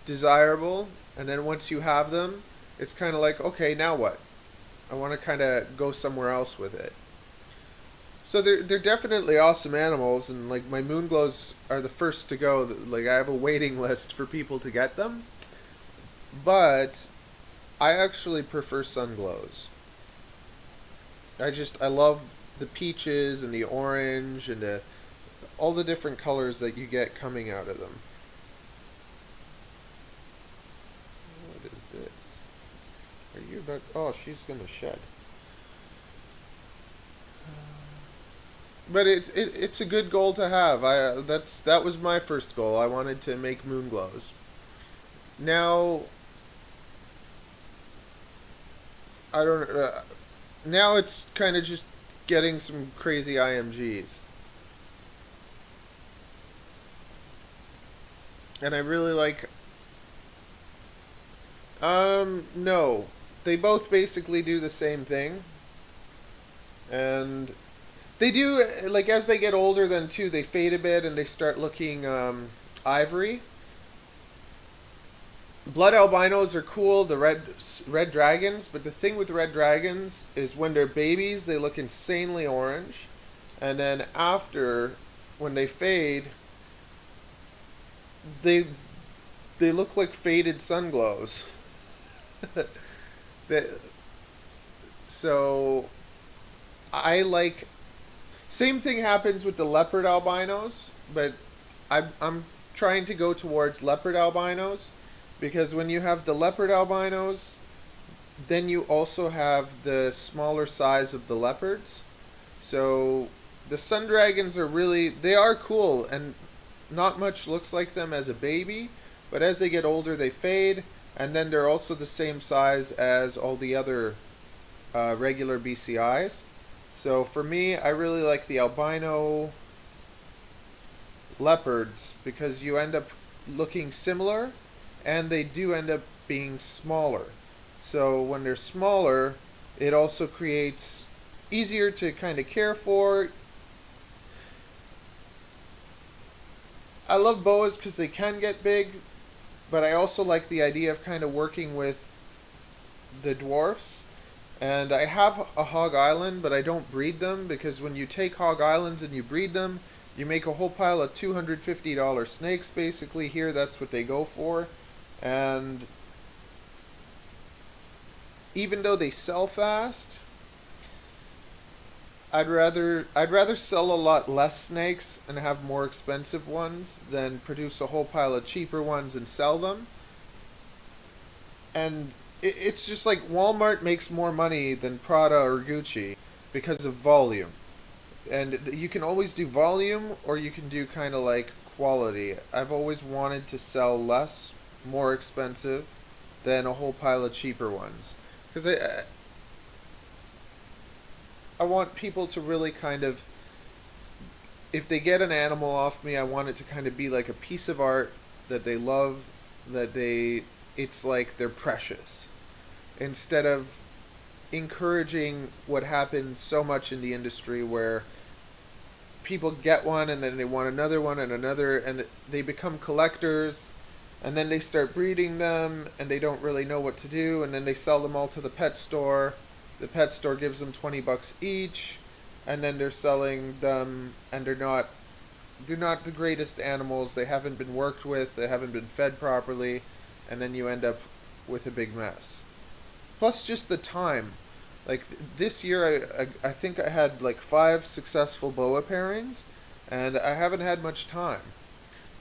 desirable. And then once you have them, it's kind of like, okay, now what? I want to kind of go somewhere else with it. So they're definitely awesome animals, and like my moon glows are the first to go. Like I have a waiting list for people to get them, but I actually prefer sun glows. I love the peaches and the orange and all the different colors that you get coming out of them. What is this? Are you about? Oh, she's gonna shed. But it's a good goal to have. That was my first goal. I wanted to make moon glows. Now I don't. Now it's kind of just getting some crazy IMGs. And I really like... no. They both basically do the same thing. And they do, like, as they get older then too, they fade a bit and they start looking ivory. Blood albinos are cool, the red dragons, but the thing with red dragons is when they're babies, they look insanely orange. And then after, when they fade, they look like faded sun glows. So I like... Same thing happens with the leopard albinos, but I'm trying to go towards leopard albinos. Because when you have the leopard albinos, then you also have the smaller size of the leopards. So the sun dragons are really, they are cool, and not much looks like them as a baby, but as they get older they fade, and then they're also the same size as all the other regular BCIs. So for me, I really like the albino leopards because you end up looking similar, and they do end up being smaller. So when they're smaller, it also creates easier to kind of care for. I love boas because they can get big, but I also like the idea of kind of working with the dwarfs. And I have a hog island, but I don't breed them because when you take hog islands and you breed them, you make a whole pile of $250 snakes basically. Here, that's what they go for. And even though they sell fast, I'd rather sell a lot less snakes and have more expensive ones than produce a whole pile of cheaper ones and sell them. And it's just like Walmart makes more money than Prada or Gucci because of volume. And you can always do volume or you can do kind of like quality. I've always wanted to sell less, more expensive than a whole pile of cheaper ones. Because I want people to really kind of, if they get an animal off me, I want it to kind of be like a piece of art that they love, it's like they're precious. Instead of encouraging what happens so much in the industry where people get one and then they want another one and another, and they become collectors, and then they start breeding them and they don't really know what to do, and then they sell them all to the pet store. The pet store gives them $20 each, and then they're selling them, and they're not the greatest animals. They haven't been worked with, they haven't been fed properly, and then you end up with a big mess. Plus just the time. Like this year I think I had like 5 successful boa pairings, and I haven't had much time.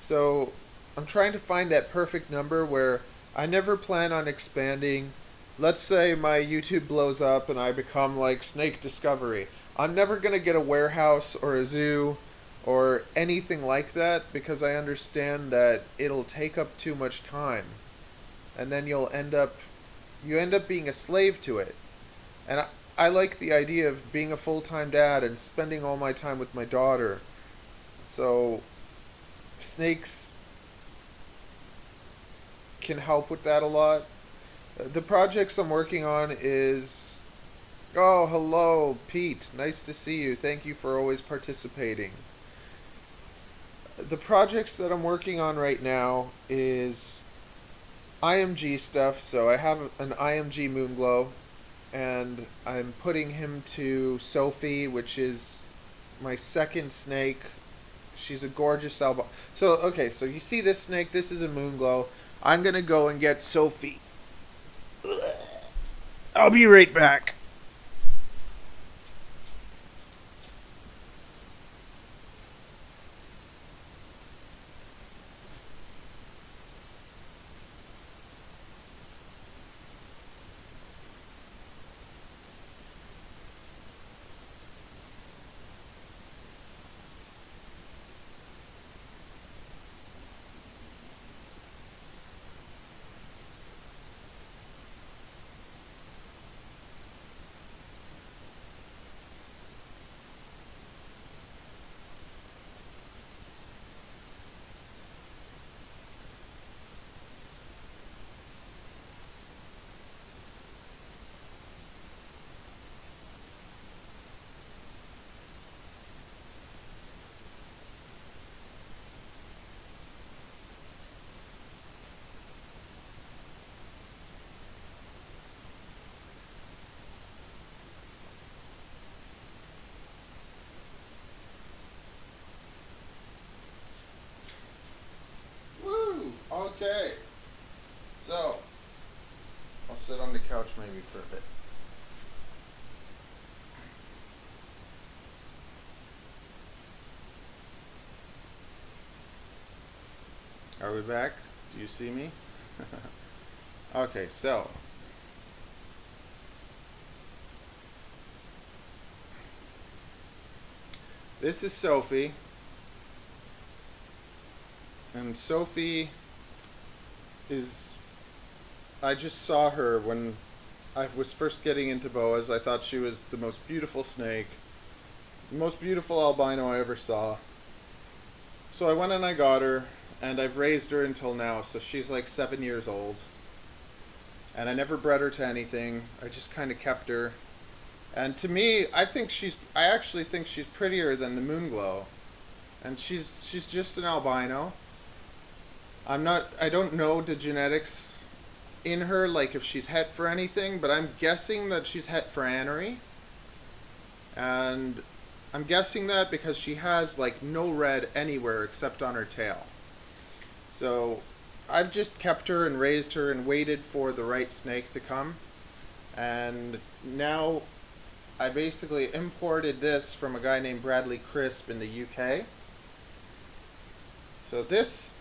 So I'm trying to find that perfect number where I never plan on expanding. Let's say my YouTube blows up and I become like Snake Discovery. I'm never going to get a warehouse or a zoo or anything like that because I understand that it'll take up too much time. And then you end up being a slave to it. And I like the idea of being a full-time dad and spending all my time with my daughter. So snakes can help with that a lot. The projects I'm working on is... Oh, hello, Pete. Nice to see you. Thank you for always participating. The projects that I'm working on right now is IMG stuff. So I have an IMG Moonglow, and I'm putting him to Sophie, which is my second snake. She's a gorgeous albino. So, okay, so you see this snake. This is a Moonglow. I'm going to go and get Sophie. I'll be right back. Okay, so I'll sit on the couch maybe for a bit. Are we back? Do you see me? Okay, so this is Sophie, and Sophie is, I just saw her when I was first getting into boas. I thought she was the most beautiful snake, the most beautiful albino I ever saw. So I went and I got her, and I've raised her until now, so she's like 7 years old. And I never bred her to anything. I just kind of kept her. And to me, I actually think she's prettier than the Moonglow. And she's just an albino. I don't know the genetics in her, like if she's het for anything, but I'm guessing that she's het for anery. And I'm guessing that because she has like no red anywhere except on her tail. So I've just kept her and raised her and waited for the right snake to come. And now I basically imported this from a guy named Bradley Crisp in the UK. So this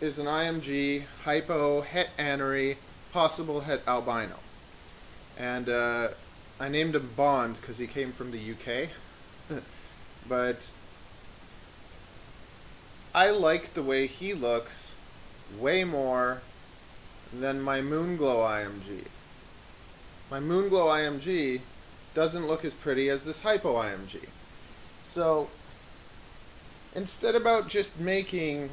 is an IMG hypo het anery possible het albino, and I named him Bond because he came from the UK. But I like the way he looks way more than my Moonglow IMG. My Moonglow IMG doesn't look as pretty as this hypo IMG. So instead about just making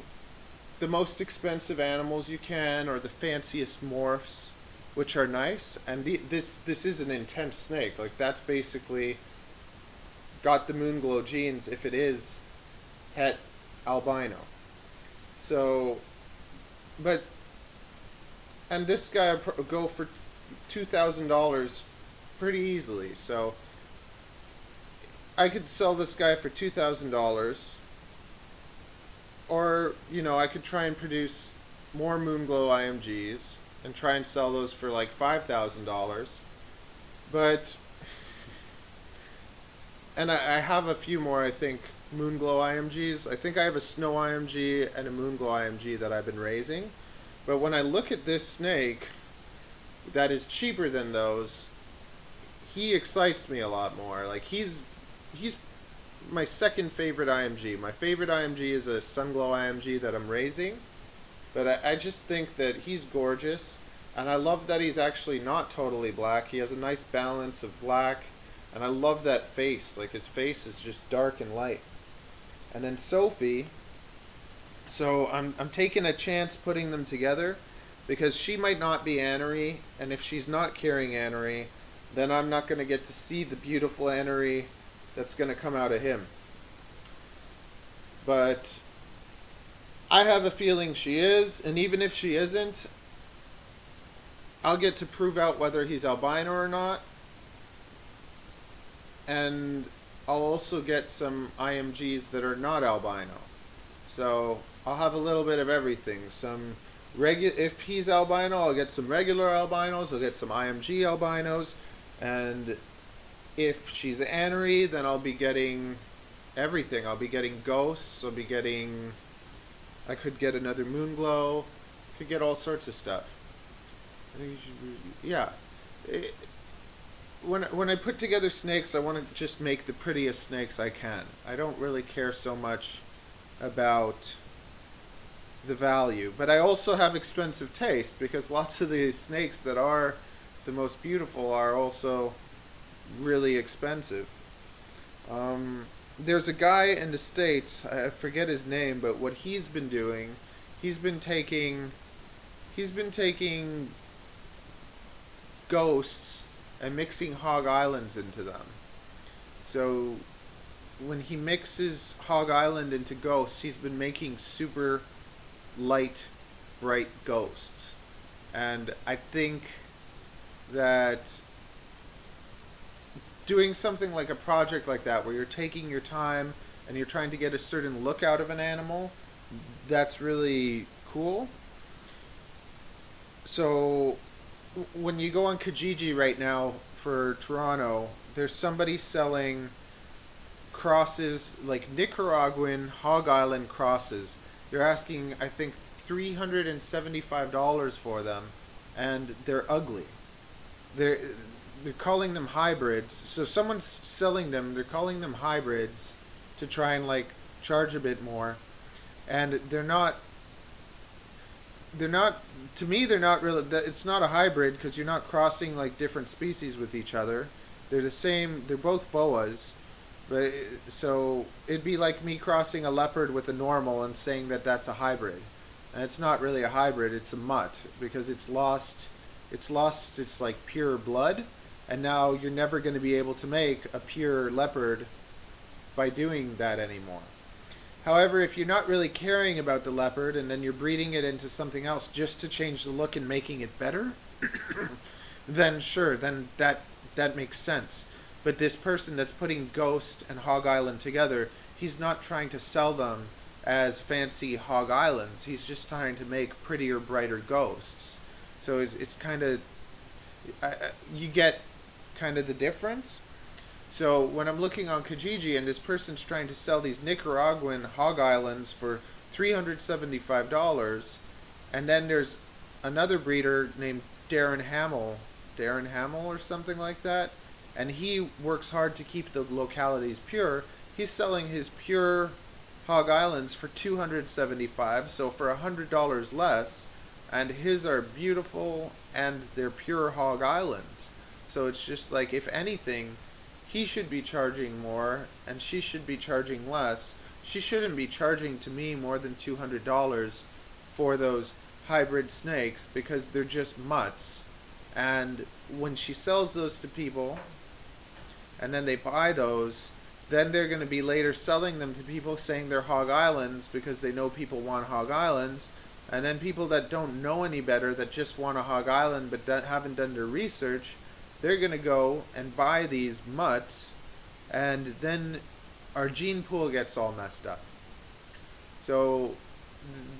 the most expensive animals you can or the fanciest morphs, which are nice, and this is an intense snake. Like, that's basically got the Moonglow genes if it is het albino. So, and this guy will go for $2,000 pretty easily. So I could sell this guy for $2,000, or I could try and produce more Moonglow IMGs and try and sell those for like $5,000. But and I have a few more, I think, Moonglow IMGs. I think I have a Snow IMG and a Moonglow IMG that I've been raising. But when I look at this snake that is cheaper than those, he excites me a lot more. Like, he's my second favorite IMG. My favorite IMG is a Sunglow IMG that I'm raising. But I just think that he's gorgeous. And I love that he's actually not totally black. He has a nice balance of black. And I love that face. Like, his face is just dark and light. And then Sophie. So I'm taking a chance putting them together, because she might not be anery. And if she's not carrying anery, then I'm not going to get to see the beautiful anery that's going to come out of him. But I have a feeling she is. And even if she isn't, I'll get to prove out whether he's albino or not. And I'll also get some IMGs that are not albino. So I'll have a little bit of everything. If he's albino, I'll get some regular albinos. I'll get some IMG albinos. And if she's anery, then I'll be getting everything. I'll be getting ghosts. I could get another Moonglow. Could get all sorts of stuff. Yeah. When I put together snakes, I want to just make the prettiest snakes I can. I don't really care so much about the value. But I also have expensive taste, because lots of the snakes that are the most beautiful are also really expensive. There's a guy in the States, I forget his name, but what he's been doing, he's been taking ghosts and mixing Hog Islands into them. So when he mixes Hog Island into ghosts, he's been making super light, bright ghosts. And I think that doing something like a project like that, where you're taking your time and you're trying to get a certain look out of an animal, that's really cool. So when you go on Kijiji right now for Toronto, there's somebody selling crosses, like Nicaraguan Hog Island crosses. They're asking, I think, $375 for them, and they're ugly. They're calling them hybrids. So someone's selling them. They're calling them hybrids to try and like charge a bit more, and they're not. To me, they're not really. It's not a hybrid, because you're not crossing like different species with each other. They're the same. They're both boas, but so it'd be like me crossing a leopard with a normal and saying that that's a hybrid, and it's not really a hybrid. It's a mutt, because it's lost its like pure blood, and now you're never going to be able to make a pure leopard by doing that anymore. However, if you're not really caring about the leopard, and then you're breeding it into something else just to change the look and making it better, then sure, then that makes sense. But this person that's putting Ghost and Hog Island together, he's not trying to sell them as fancy Hog Islands. He's just trying to make prettier, brighter ghosts. So it's kind of, you get kind of the difference. So when I'm looking on Kijiji and this person's trying to sell these Nicaraguan hog islands for $375, and then there's another breeder named Darren Hamill or something like that, and he works hard to keep the localities pure. He's selling his pure hog islands for $275, so for $100 less, and his are beautiful and they're pure hog islands. So it's just like, if anything, he should be charging more and she should be charging less. She shouldn't be charging to me more than $200 for those hybrid snakes because they're just mutts. And when she sells those to people and then they buy those, then they're going to be later selling them to people saying they're hog islands because they know people want hog islands. And then people that don't know any better, that just want a hog island but haven't done their research, they're going to go and buy these mutts, and then our gene pool gets all messed up. So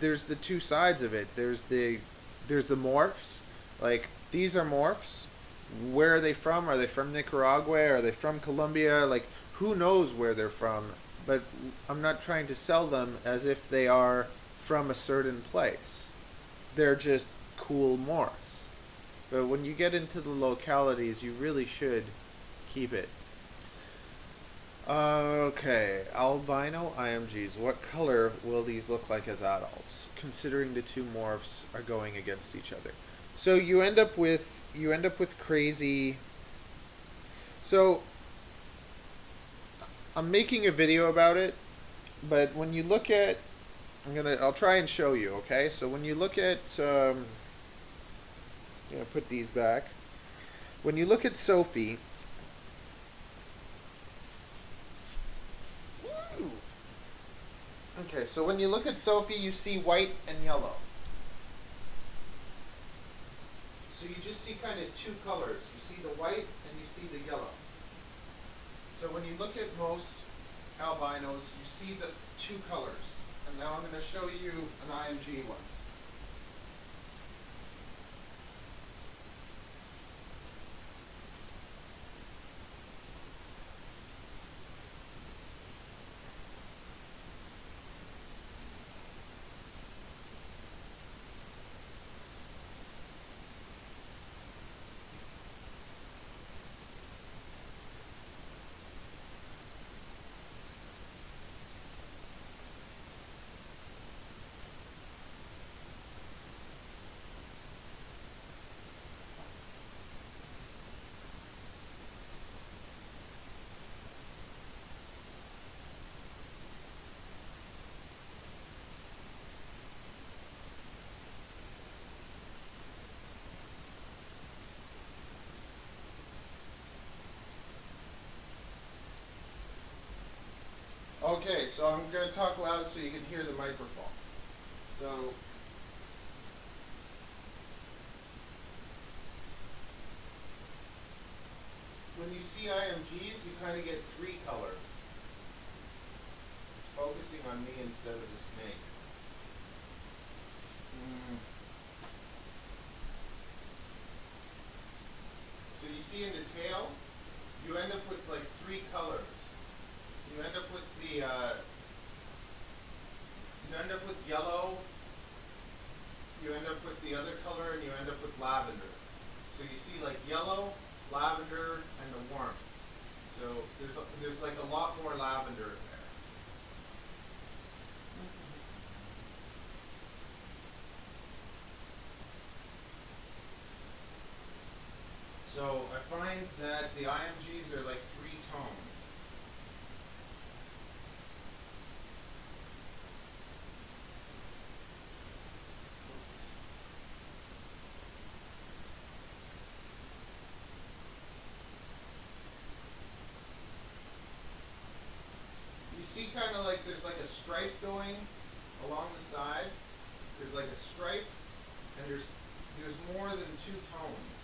there's the two sides of it. There's the morphs. Like, these are morphs. Where are they from? Are they from Nicaragua? Are they from Colombia? Like, who knows where they're from? But I'm not trying to sell them as if they are from a certain place. They're just cool morphs. But when you get into the localities, you really should keep it. Okay, albino IMGs. What color will these look like as adults, considering the two morphs are going against each other? So you end up with crazy. So I'm making a video about it, but when you look at, I'll try and show you. Okay, so when you look at, I'm gonna put these back. When you look at Sophie. Okay, so when you look at Sophie, you see white and yellow. So you just see kind of two colors. You see the white and you see the yellow. So when you look at most albinos, you see the two colors. And now I'm going to show you an IMG one. Okay, so I'm going to talk loud so you can hear the microphone. So, when you see IMGs, you kind of get three colors. It's focusing on me instead of the snake. So you see in the tail, you end up with like three colors. You end up with yellow, you end up with the other color, and you end up with lavender. So you see like yellow, lavender, and the warmth. So there's like a lot more lavender in there. So I find that the IMGs are like three tones. See kind of like there's like a stripe going along the side. There's like a stripe, and there's more than two tones.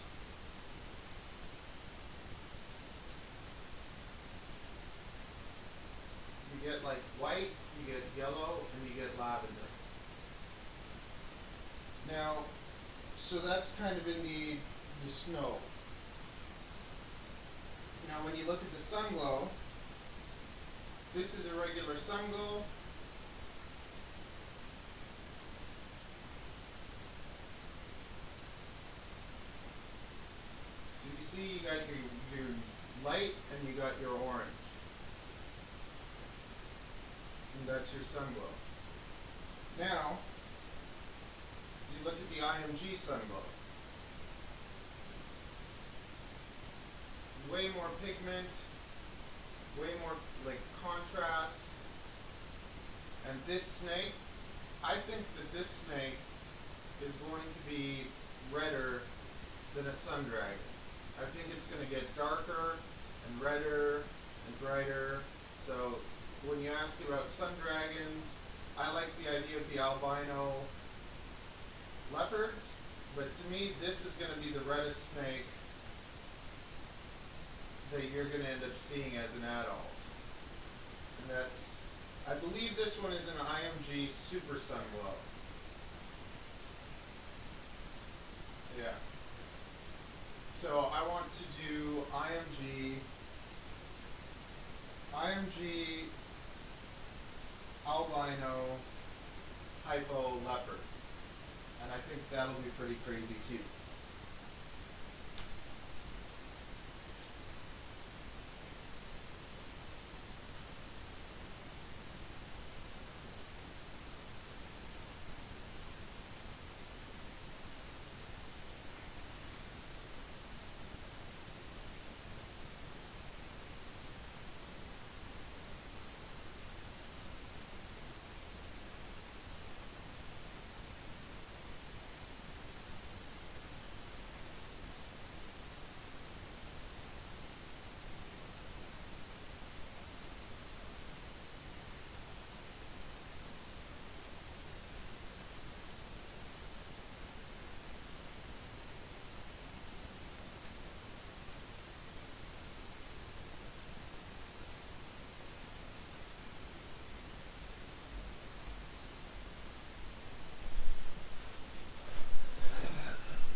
You get like white, you get yellow, and you get lavender. Now, so that's kind of in the snow. Now Now when you look at the sun glow, this is a regular sun glow. So you see you got your light and you got your orange. And that's your sun glow. Now, you look at the IMG sun glow. Way more pigment, way more like contrast. And this snake, I think that this snake is going to be redder than a sun dragon. I think it's going to get darker and redder and brighter. So when you ask about sun dragons, I like the idea of the albino leopards, but to me this is going to be the reddest snake that you're going to end up seeing as an adult. And that's, I believe this one is an IMG Super Sun Glow. Yeah. So I want to do IMG albino hypo leopard. And I think that'll be pretty crazy too.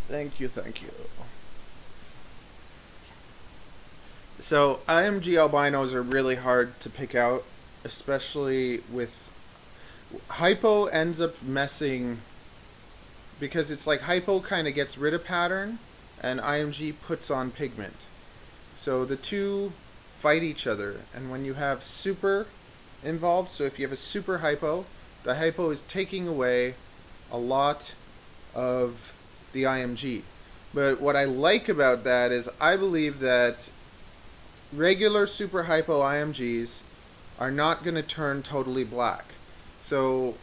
Thank you, thank you. So IMG albinos are really hard to pick out, especially with hypo ends up messing because it's like hypo kind of gets rid of pattern and IMG puts on pigment. So the two fight each other, and when you have super involved, so if you have a super hypo, the hypo is taking away a lot of the IMG. But what I like about that is I believe that regular super hypo IMGs are not going to turn totally black. So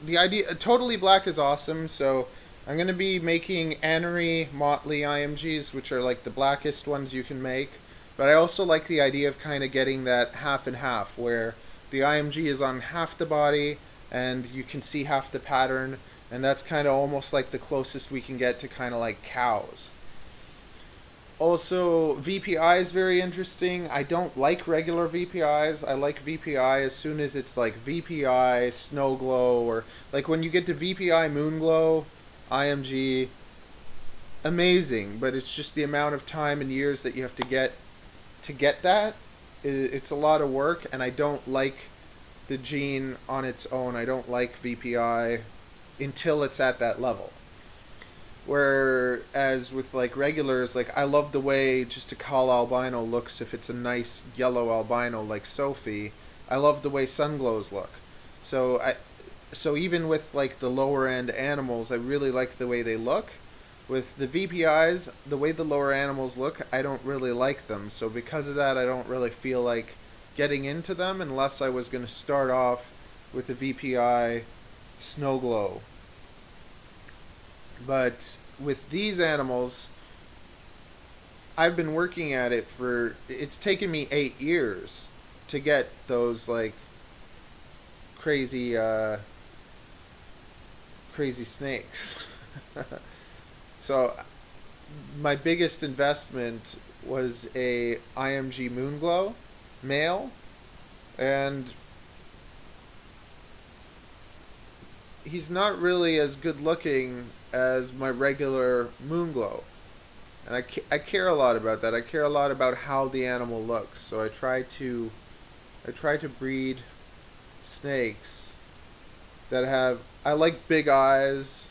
the idea totally black is awesome. So I'm going to be making anery motley IMGs, which are like the blackest ones you can make. But I also like the idea of kind of getting that half and half, where the IMG is on half the body and you can see half the pattern. And that's kind of almost like the closest we can get to kind of like cows. Also, VPI is very interesting. I don't like regular VPIs. I like VPI as soon as it's like VPI, Snow Glow, or like when you get to VPI Moon Glow, IMG, amazing. But it's just the amount of time and years that you have to get that. It's a lot of work, and I don't like the gene on its own. I don't like VPI until it's at that level. Whereas with like regulars, like I love the way just a call albino looks if it's a nice yellow albino like Sophie. I love the way sunglows look. So even with like the lower end animals, I really like the way they look. With the VPIs, the way the lower animals look, I don't really like them. So because of that, I don't really feel like getting into them unless I was going to start off with a VPI Snow Glow. But with these animals, I've been working at it it's taken me 8 years to get those like crazy snakes. So my biggest investment was a IMG Moonglow male, and he's not really as good looking as my regular Moonglow. And I care a lot about that. I care a lot about how the animal looks. So I try to breed snakes that have, I like big eyes,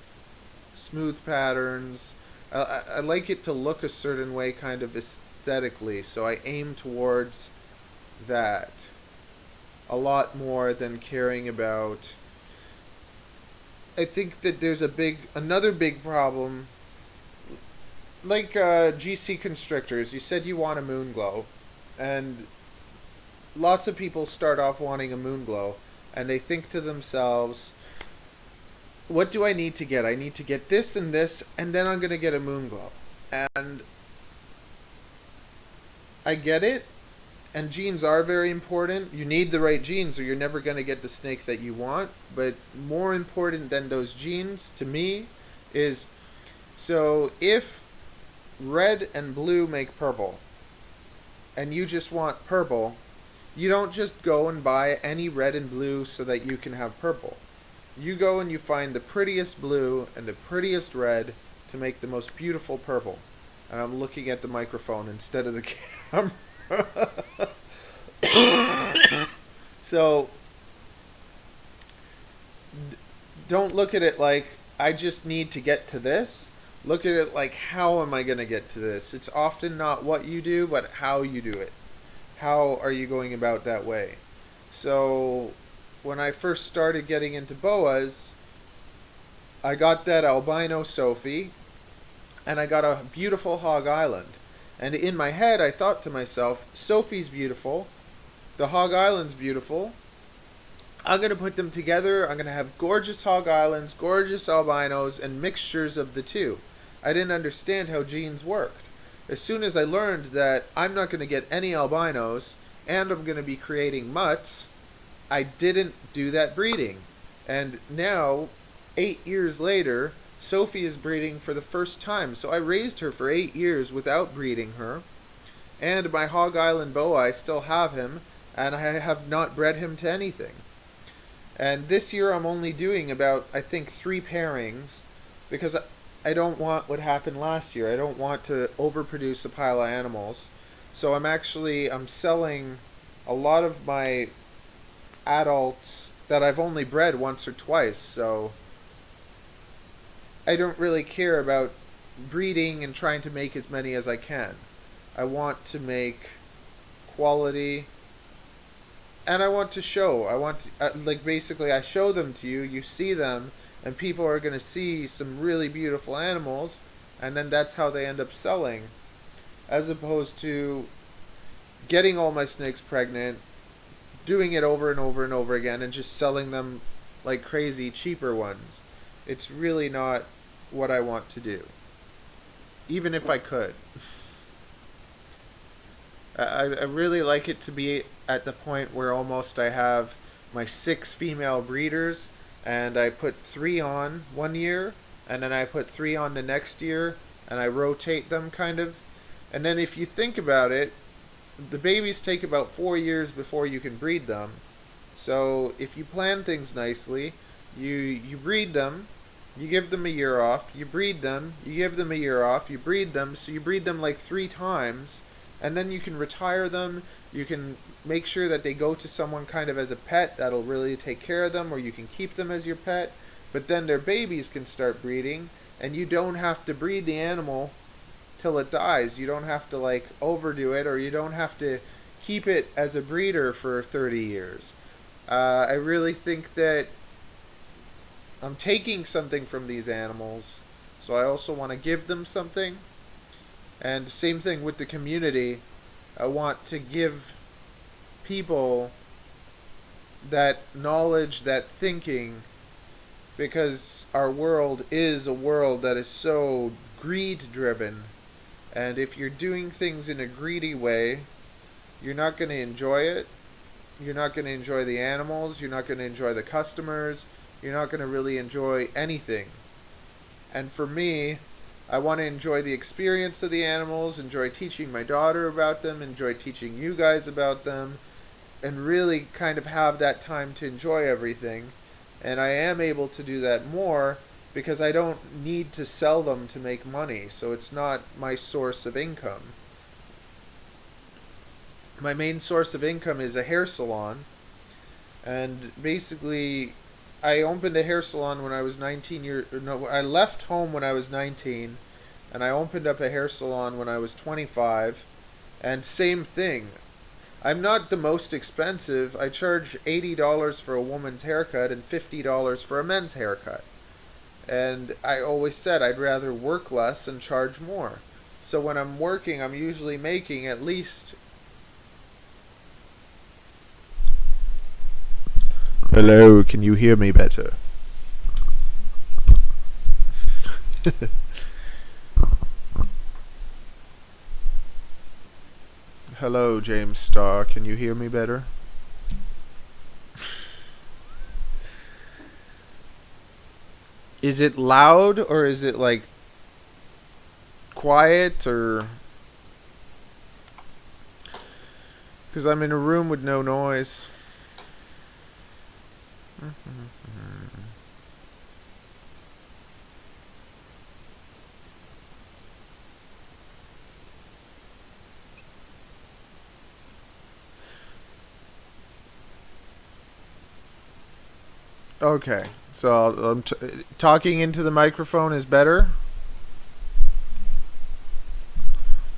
smooth patterns. I like it to look a certain way kind of aesthetically, so I aim towards that a lot more than caring about. I think that there's another big problem, like GC Constrictors. You said you want a moon glow, and lots of people start off wanting a moon glow, and they think to themselves, what do I need to get? I need to get this, and then I'm going to get a moon glow. And I get it, and genes are very important. You need the right genes or you're never going to get the snake that you want. But more important than those genes, to me, is, so if red and blue make purple, and you just want purple, you don't just go and buy any red and blue so that you can have purple. You go and you find the prettiest blue and the prettiest red to make the most beautiful purple. And I'm looking at the microphone instead of the camera. So, don't look at it like, I just need to get to this. Look at it like, how am I going to get to this? It's often not what you do, but how you do it. How are you going about that way? So, when I first started getting into Boas, I got that albino Sophie, and I got a beautiful Hog Island. And in my head, I thought to myself, Sophie's beautiful, the Hog Island's beautiful, I'm going to put them together, I'm going to have gorgeous Hog Islands, gorgeous albinos, and mixtures of the two. I didn't understand how genes worked. As soon as I learned that I'm not going to get any albinos, and I'm going to be creating mutts, I didn't do that breeding. And now, 8 years later, Sophie is breeding for the first time. So I raised her for 8 years without breeding her. And my Hog Island Boa, I still have him, and I have not bred him to anything. And this year I'm only doing about, I think, 3 pairings, because I don't want what happened last year. I don't want to overproduce a pile of animals. So I'm selling a lot of my adults that I've only bred once or twice, so I don't really care about breeding and trying to make as many as I can. I want to make quality, and I want to show. I want to, basically I show them to you, you see them, and people are going to see some really beautiful animals, and then that's how they end up selling, as opposed to getting all my snakes pregnant, doing it over and over and over again, and just selling them like crazy, cheaper ones. It's really not what I want to do, even if I could. I really like it to be at the point where almost I have my 6 female breeders, and I put 3 on one year, and then I put 3 on the next year, and I rotate them kind of. And then if you think about it, the babies take about 4 years before you can breed them. So if you plan things nicely, you breed them, you give them a year off, you breed them, you give them a year off, you breed them, so you breed them like 3 times, and then you can retire them, you can make sure that they go to someone kind of as a pet that'll really take care of them, or you can keep them as your pet, but then their babies can start breeding, and you don't have to breed the animal till it dies. You don't have to overdo it, or you don't have to keep it as a breeder for 30 years. I really think that I'm taking something from these animals, so I also want to give them something. And same thing with the community. I want to give people that knowledge, that thinking, because our world is a world that is so greed driven. And if you're doing things in a greedy way, you're not going to enjoy it. You're not going to enjoy the animals. You're not going to enjoy the customers. You're not going to really enjoy anything. And for me, I want to enjoy the experience of the animals, enjoy teaching my daughter about them, enjoy teaching you guys about them, and really kind of have that time to enjoy everything. And I am able to do that more because I don't need to sell them to make money, so it's not my source of income. My main source of income is a hair salon, and basically I opened a hair salon when I was 19 years no, I left home when I was 19, and I opened up a hair salon when I was 25, and same thing. I'm not the most expensive. I charge $80 for a woman's haircut and $50 for a men's haircut. And I always said I'd rather work less and charge more. So when I'm working, I'm usually making at least... Hello, can you hear me better? Hello, James Starr, can you hear me better? Is it loud, or is it like quiet, or... Because I'm in a room with no noise. Okay, so talking into the microphone is better.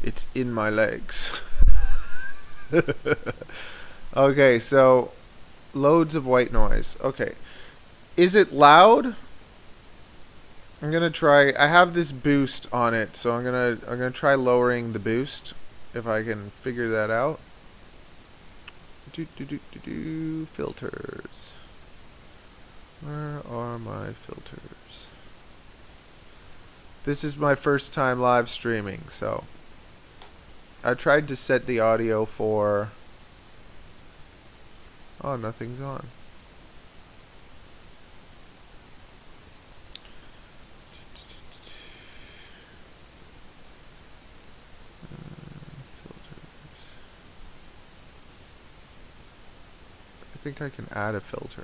It's in my legs. Okay, so loads of white noise. Okay, is it loud? I'm gonna try. I have this boost on it, so I'm gonna try lowering the boost if I can figure that out. Filters. Where are my filters? This is my first time live streaming, so I tried to set the audio for... Oh, nothing's on. Filters. I think I can add a filter.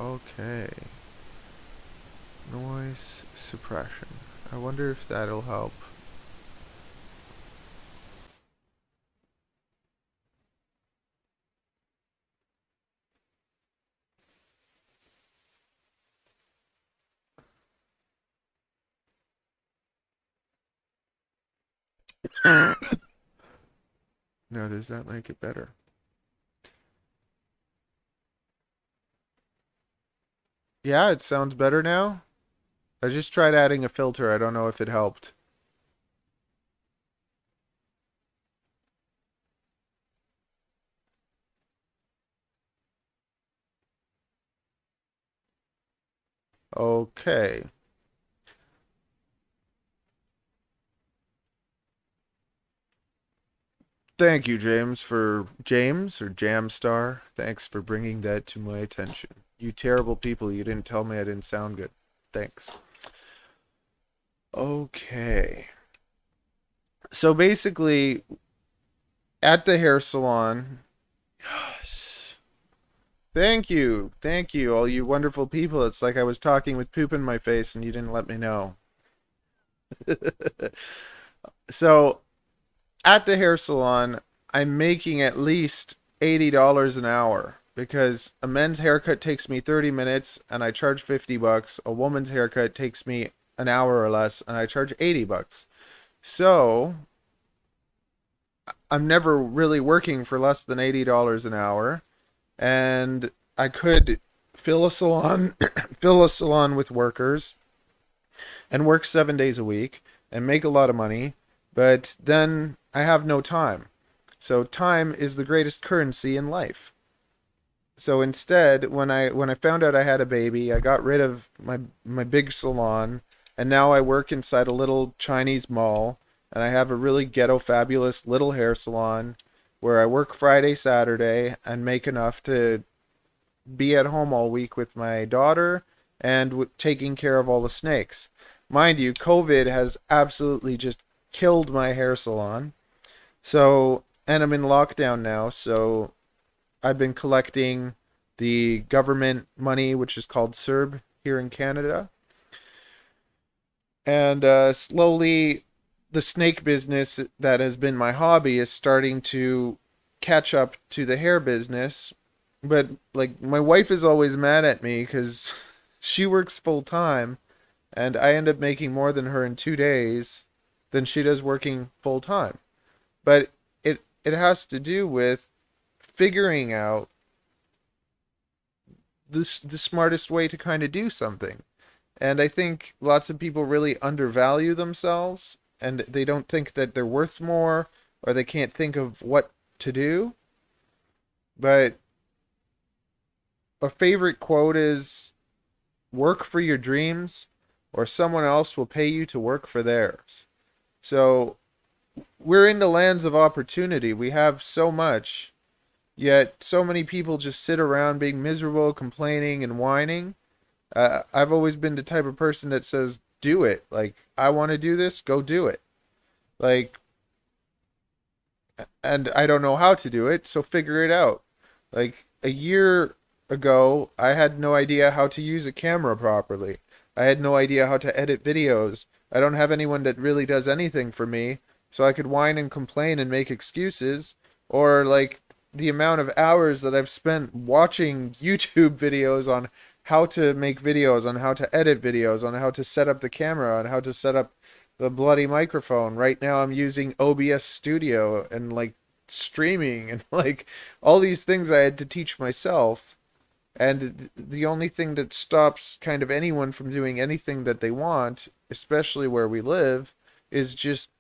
Okay. Noise suppression. I wonder if that'll help. Now, does that make it better? Yeah, it sounds better now. I just tried adding a filter. I don't know if it helped. Okay. Thank you, James or Jamstar. Thanks for bringing that to my attention. You terrible people, you didn't tell me I didn't sound good. Thanks. Okay. So basically, at the hair salon... Yes. Thank you, all you wonderful people. It's like I was talking with poop in my face and you didn't let me know. So, at the hair salon, I'm making at least $80 an hour because a men's haircut takes me 30 minutes and I charge $50. A woman's haircut takes me an hour or less and I charge $80. So, I'm never really working for less than $80 an hour, and I could fill a salon fill a salon with workers and work 7 days a week and make a lot of money, but then I have no time. So time is the greatest currency in life. So instead, when I found out I had a baby, I got rid of my big salon, and now I work inside a little Chinese mall, and I have a really ghetto fabulous little hair salon where I work Friday, Saturday, and make enough to be at home all week with my daughter and taking care of all the snakes. Mind you, COVID has absolutely just killed my hair salon. So, and I'm in lockdown now, so I've been collecting the government money, which is called CERB here in Canada. And slowly, the snake business that has been my hobby is starting to catch up to the hair business. But like my wife is always mad at me because she works full time, and I end up making more than her in 2 days than she does working full time. But it has to do with figuring out the smartest way to kind of do something. And I think lots of people really undervalue themselves and they don't think that they're worth more or they can't think of what to do. But a favorite quote is work for your dreams or someone else will pay you to work for theirs. So we're in the lands of opportunity. We have so much, yet so many people just sit around being miserable, complaining, and whining. I've always been the type of person that says, do it. Like, I want to do this, go do it. Like, and I don't know how to do it, so figure it out. Like, a year ago, I had no idea how to use a camera properly. I had no idea how to edit videos. I don't have anyone that really does anything for me, so I could whine and complain and make excuses. Or, like, the amount of hours that I've spent watching YouTube videos on how to make videos, on how to edit videos, on how to set up the camera, on how to set up the bloody microphone. Right now I'm using OBS Studio and like streaming and like all these things I had to teach myself. And the only thing that stops kind of anyone from doing anything that they want, especially where we live, is just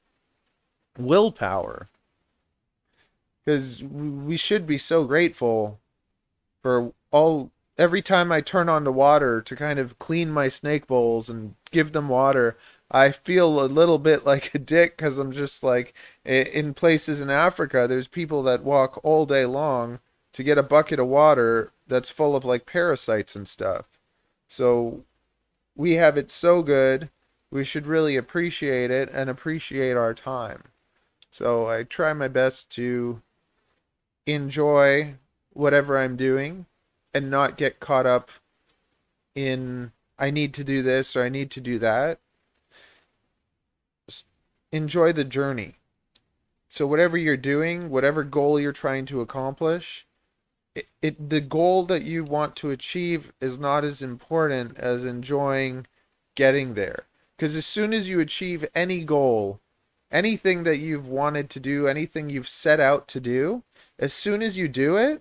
willpower. Because we should be so grateful for all every time I turn on the water to kind of clean my snake bowls and give them water, I feel a little bit like a dick because I'm just like in places in Africa, there's people that walk all day long to get a bucket of water that's full of like parasites and stuff. So we have it so good. We should really appreciate it and appreciate our time. So I try my best to enjoy whatever I'm doing and not get caught up in I need to do this or I need to do that. Enjoy the journey. So whatever you're doing, whatever goal you're trying to accomplish, the goal that you want to achieve is not as important as enjoying getting there. Because as soon as you achieve any goal, anything that you've wanted to do, anything you've set out to do, as soon as you do it,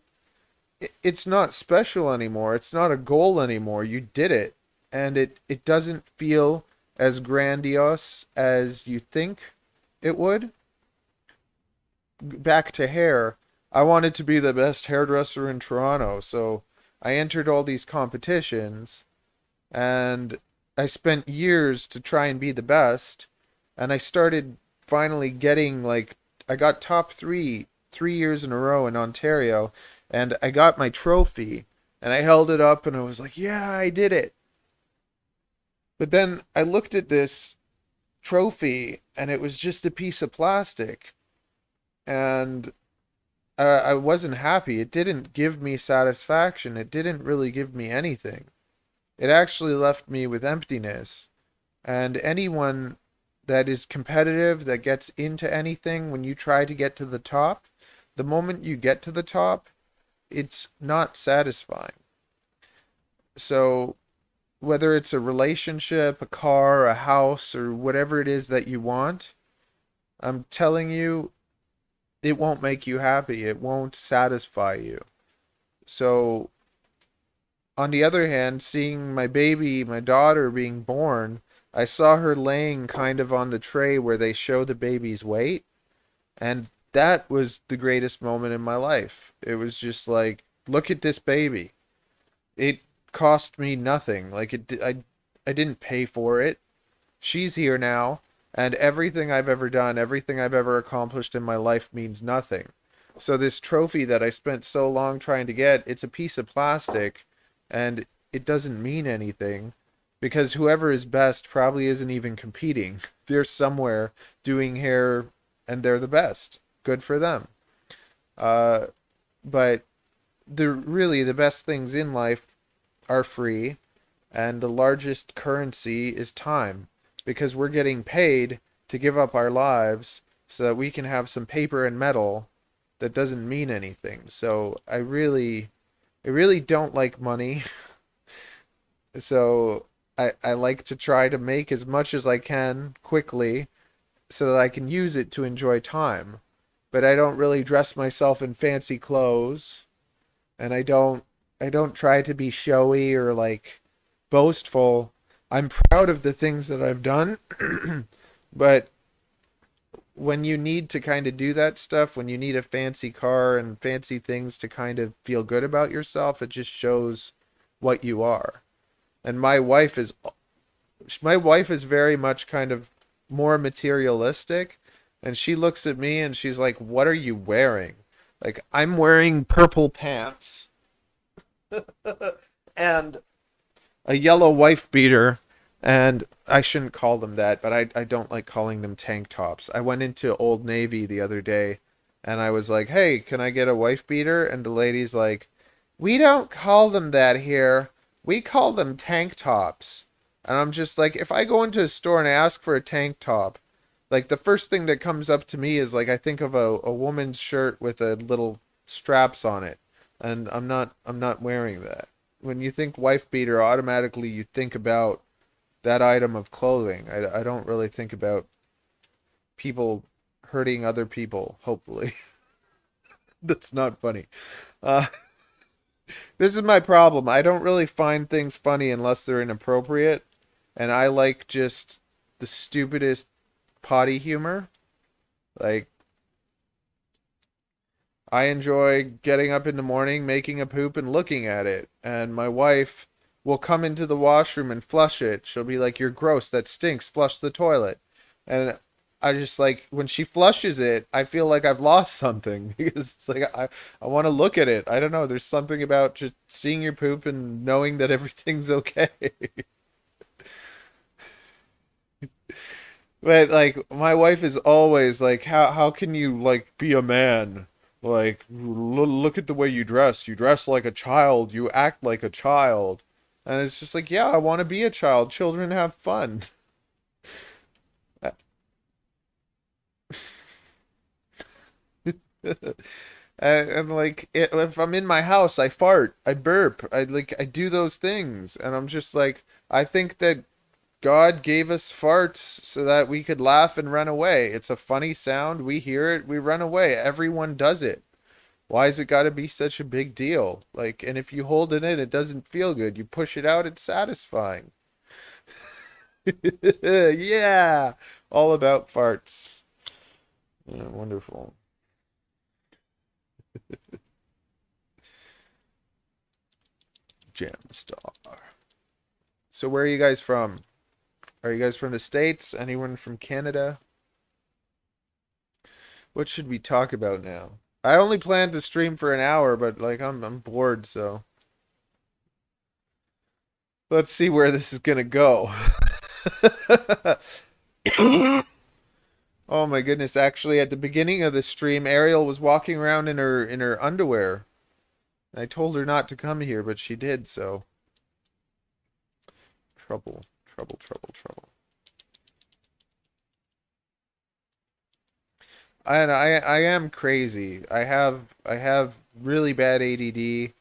it's not special anymore. It's not a goal anymore. You did it. And it doesn't feel as grandiose as you think it would. Back to hair. I wanted to be the best hairdresser in Toronto, so I entered all these competitions and I spent years to try and be the best. And I started finally getting like, I got top 3 years in a row in Ontario, and I got my trophy and I held it up and I was like, yeah, I did it. But then I looked at this trophy and it was just a piece of plastic and I wasn't happy. It didn't give me satisfaction. It didn't really give me anything. It actually left me with emptiness. And anyone that is competitive, that gets into anything, when you try to get to the top, the moment you get to the top, it's not satisfying. So whether it's a relationship, a car, a house, or whatever it is that you want, I'm telling you, it won't make you happy. It won't satisfy you. So, on the other hand, seeing my baby, my daughter being born, I saw her laying kind of on the tray where they show the baby's weight. And that was the greatest moment in my life. It was just like, look at this baby. It cost me nothing. Like I didn't pay for it. She's here now, and everything I've ever done, everything I've ever accomplished in my life means nothing. So this trophy that I spent so long trying to get, it's a piece of plastic, and it doesn't mean anything because whoever is best probably isn't even competing. They're somewhere doing hair and they're the best. Good for them. Uh, but the best things in life are free, and the largest currency is time. because we're getting paid to give up our lives so that we can have some paper and metal that doesn't mean anything. So I really don't like money. So I like to try to make as much as I can quickly so that I can use it to enjoy time. But I don't really dress myself in fancy clothes, and I don't try to be showy or like boastful. I'm proud of the things that I've done, but when you need to kind of do that stuff, when you need a fancy car and fancy things to kind of feel good about yourself, it just shows what you are. And my wife is very much kind of more materialistic, and she looks at me and she's like, "What are you wearing?" Like, I'm wearing purple pants and a yellow wife beater, and I shouldn't call them that, but I don't like calling them tank tops. I went into Old Navy the other day and I was like, "Hey, can I get a wife beater?" And the lady's like, "We don't call them that here. We call them tank tops." And I'm just like, if I go into a store and I ask for a tank top, like the first thing that comes up to me is like I think of a woman's shirt with a little straps on it. And I'm not wearing that. When you think wife beater, automatically you think about that item of clothing. I don't really think about people hurting other people, hopefully. That's not funny. Uh, this is my problem. I don't really find things funny unless they're inappropriate. And I like just the stupidest potty humor. Like, I enjoy getting up in the morning, making a poop, and looking at it. And my wife will come into the washroom and flush it. She'll be like, "You're gross. That stinks. Flush the toilet." And I just like, when she flushes it, I feel like I've lost something because it's like I want to look at it. I don't know. There's something about just seeing your poop and knowing that everything's okay. But like my wife is always like, how can you like be a man? Like look at the way you dress. You dress like a child. You act like a child. And it's just like, yeah, I want to be a child. Children have fun. And like if I'm in my house, I fart, I burp, I do those things, and I'm just like, I think that God gave us farts so that we could laugh and run away. It's a funny sound. We hear it, we run away. Everyone does it. Why is it got to be such a big deal? Like, and if you hold it in, it doesn't feel good. You push it out, it's satisfying. Yeah, all about farts. Yeah, wonderful. Gemstar. So where are you guys from? Are you guys from the States? Anyone from Canada? What should we talk about now? I only planned to stream for an hour, but like I'm bored, so let's see where this is gonna go. Oh my goodness, actually at the beginning of the stream, Ariel was walking around in her underwear. I told her not to come here, but she did, so trouble, trouble, trouble, trouble. I am crazy. I have really bad ADD.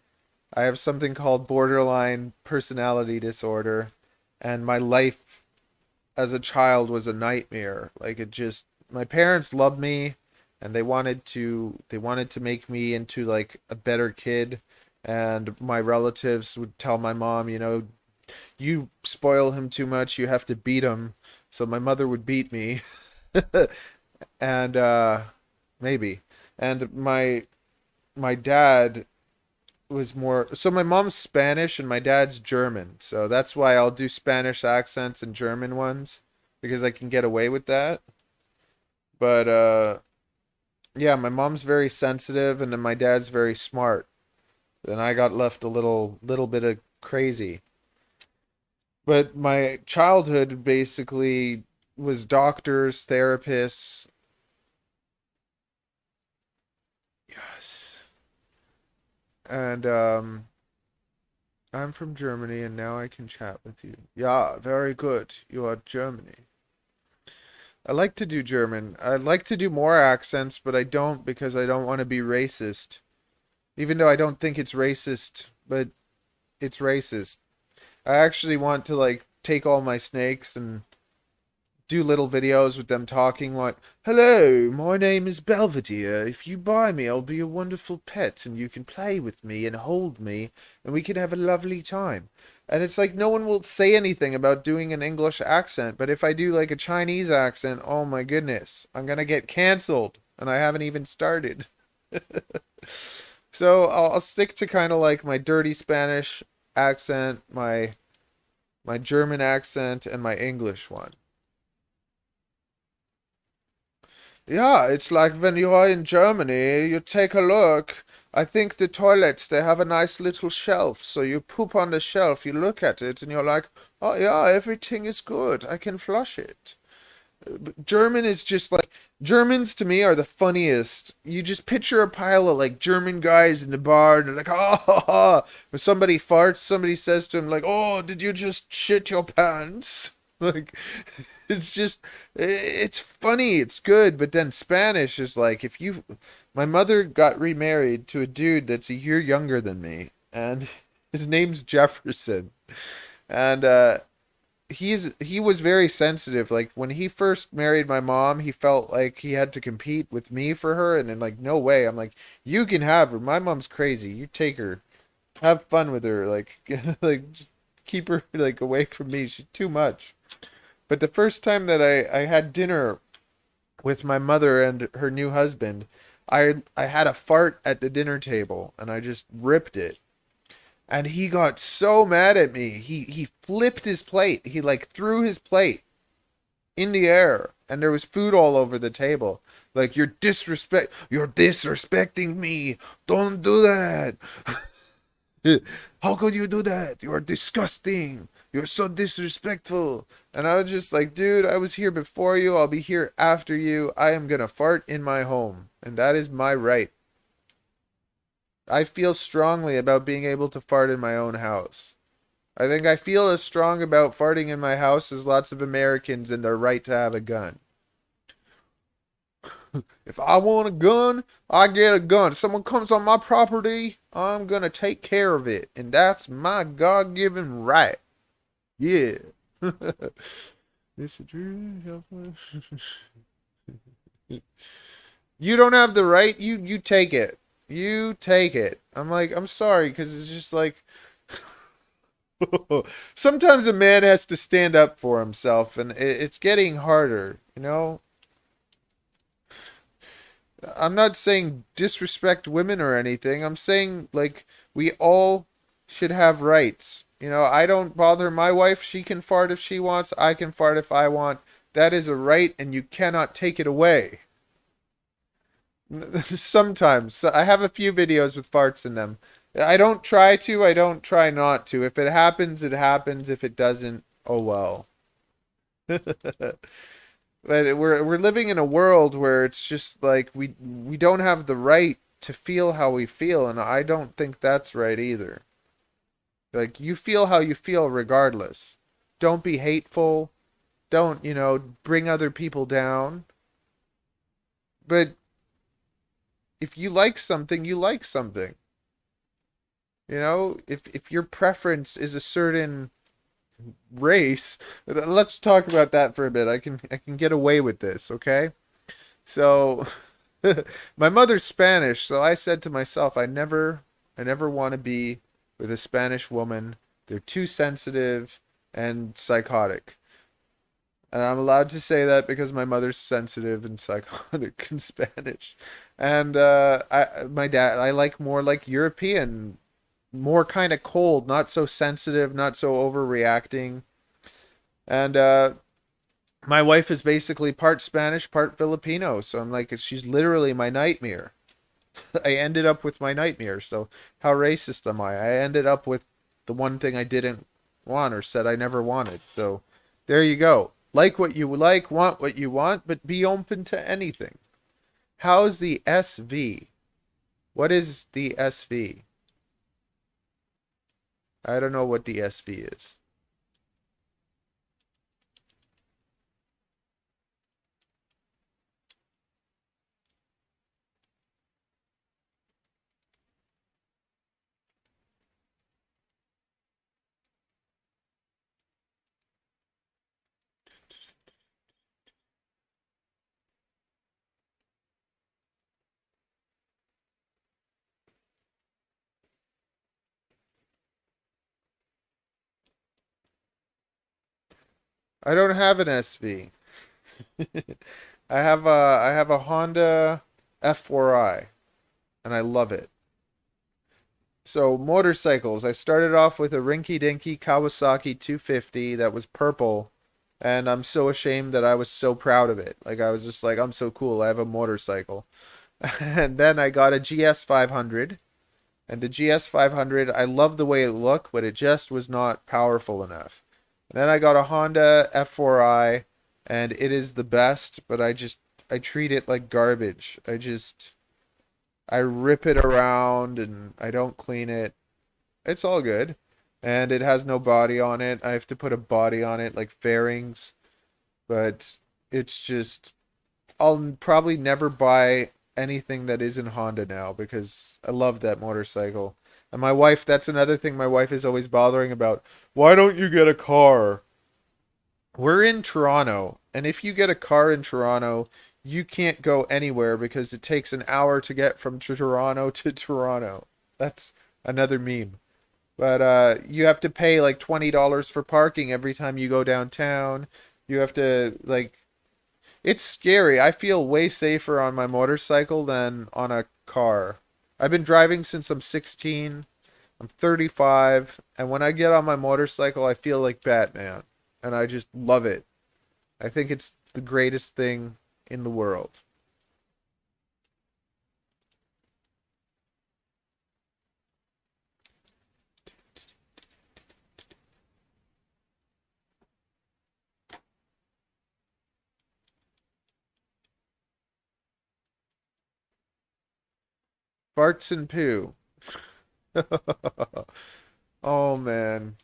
I have something called borderline personality disorder, and my life as a child was a nightmare. Like it just my parents loved me and they wanted to make me into like a better kid, and my relatives would tell my mom, you know, you spoil him too much, you have to beat him. So my mother would beat me. And maybe. And my dad was more, so my mom's Spanish and my dad's German. So that's why I'll do Spanish accents and German ones because I can get away with that. But yeah, my mom's very sensitive and then my dad's very smart. Then I got left a little bit of crazy. But my childhood basically was doctors, therapists. Yes. And I'm from Germany and now I can chat with you. Yeah, very good. You are Germany. I like to do German. I'd like to do more accents, but I don't because I don't want to be racist. Even though I don't think it's racist, but it's racist. I actually want to like take all my snakes and do little videos with them talking like, "Hello, my name is Belvedere. If you buy me, I'll be a wonderful pet and you can play with me and hold me and we can have a lovely time." And it's like no one will say anything about doing an English accent, but if I do like a Chinese accent, oh my goodness, I'm gonna get canceled and I haven't even started. So I'll stick to kind of like my dirty Spanish accent, my German accent, and my English one. Yeah, it's like when you are in Germany, you take a look. I think the toilets, they have a nice little shelf. So you poop on the shelf, you look at it, and you're like, oh yeah, everything is good. I can flush it. German is just like, Germans to me are the funniest. You just picture a pile of like German guys in the bar, and they're like, oh, ha, ha. When somebody farts, somebody says to him, like, oh, did you just shit your pants? Like, it's just, it's funny, it's good, but then Spanish is like, if you, my mother got remarried to a dude that's a year younger than me, and his name's Jefferson, and he was very sensitive. Like when he first married my mom, he felt like he had to compete with me for her, and then like, no way. I'm like, you can have her. My mom's crazy. You take her, have fun with her. Like, like just keep her like away from me. She's too much. But the first time that I had dinner with my mother and her new husband, I had a fart at the dinner table and I just ripped it. And he got so mad at me. He flipped his plate. He like threw his plate in the air and there was food all over the table. Like you're disrespecting me. Don't do that. How could you do that? You are disgusting. You're so disrespectful. And I was just like, dude, I was here before you. I'll be here after you. I am gonna fart in my home. And that is my right. I feel strongly about being able to fart in my own house. I think I feel as strong about farting in my house as lots of Americans and their right to have a gun. If I want a gun, I get a gun. If someone comes on my property, I'm gonna take care of it. And that's my God-given right. Yeah. This is true. You don't have the right. You take it. You take it. I'm like, I'm sorry, because it's just like sometimes a man has to stand up for himself, and it's getting harder, you know? I'm not saying disrespect women or anything. I'm saying, like, we all should have rights. You know, I don't bother my wife. She can fart if she wants. I can fart if I want. That is a right, and you cannot take it away. Sometimes. I have a few videos with farts in them. I don't try to. I don't try not to. If it happens, it happens. If it doesn't, oh well. But we're living in a world where it's just like we don't have the right to feel how we feel, and I don't think that's right either. Like you feel how you feel regardless. Don't be hateful. Don't, bring other people down. But if you like something, you like something. If your preference is a certain race, let's talk about that for a bit. I can get away with this, okay? So my mother's Spanish, so I said to myself, I never want to be with a Spanish woman. They're too sensitive and psychotic. And I'm allowed to say that because my mother's sensitive and psychotic in Spanish. And my dad, I like more like European, more kind of cold, not so sensitive, not so overreacting. And my wife is basically part Spanish, part Filipino. So I'm like, she's literally my nightmare. I ended up with my nightmare. So how racist am I? I ended up with the one thing I didn't want or said I never wanted. So there you go. Like what you like, want what you want, but be open to anything. How's the SV? What is the SV? I don't know what the SV is. I don't have an SV. I have a Honda F4i and I love it. So motorcycles, I started off with a rinky-dinky Kawasaki 250 that was purple, and I'm so ashamed that I was so proud of it. Like I was just like, I'm so cool. I have a motorcycle. And then I got a GS 500, and the GS 500, I love the way it looked, but it just was not powerful enough. And then I got a Honda F4i, and it is the best, but I treat it like garbage. I rip it around and I don't clean it. It's all good. And it has no body on it. I have to put a body on it, like fairings. But it's just, I'll probably never buy anything that isn't Honda now because I love that motorcycle. And my wife, that's another thing my wife is always bothering about. Why don't you get a car? We're in Toronto, and if you get a car in Toronto, you can't go anywhere because it takes an hour to get from Toronto to Toronto. That's another meme. But you have to pay like $20 for parking every time you go downtown. You have to like it's scary. I feel way safer on my motorcycle than on a car. I've been driving since I'm 16. I'm 35, and when I get on my motorcycle, I feel like Batman, and I just love it. I think it's the greatest thing in the world. Farts and poo. Oh man.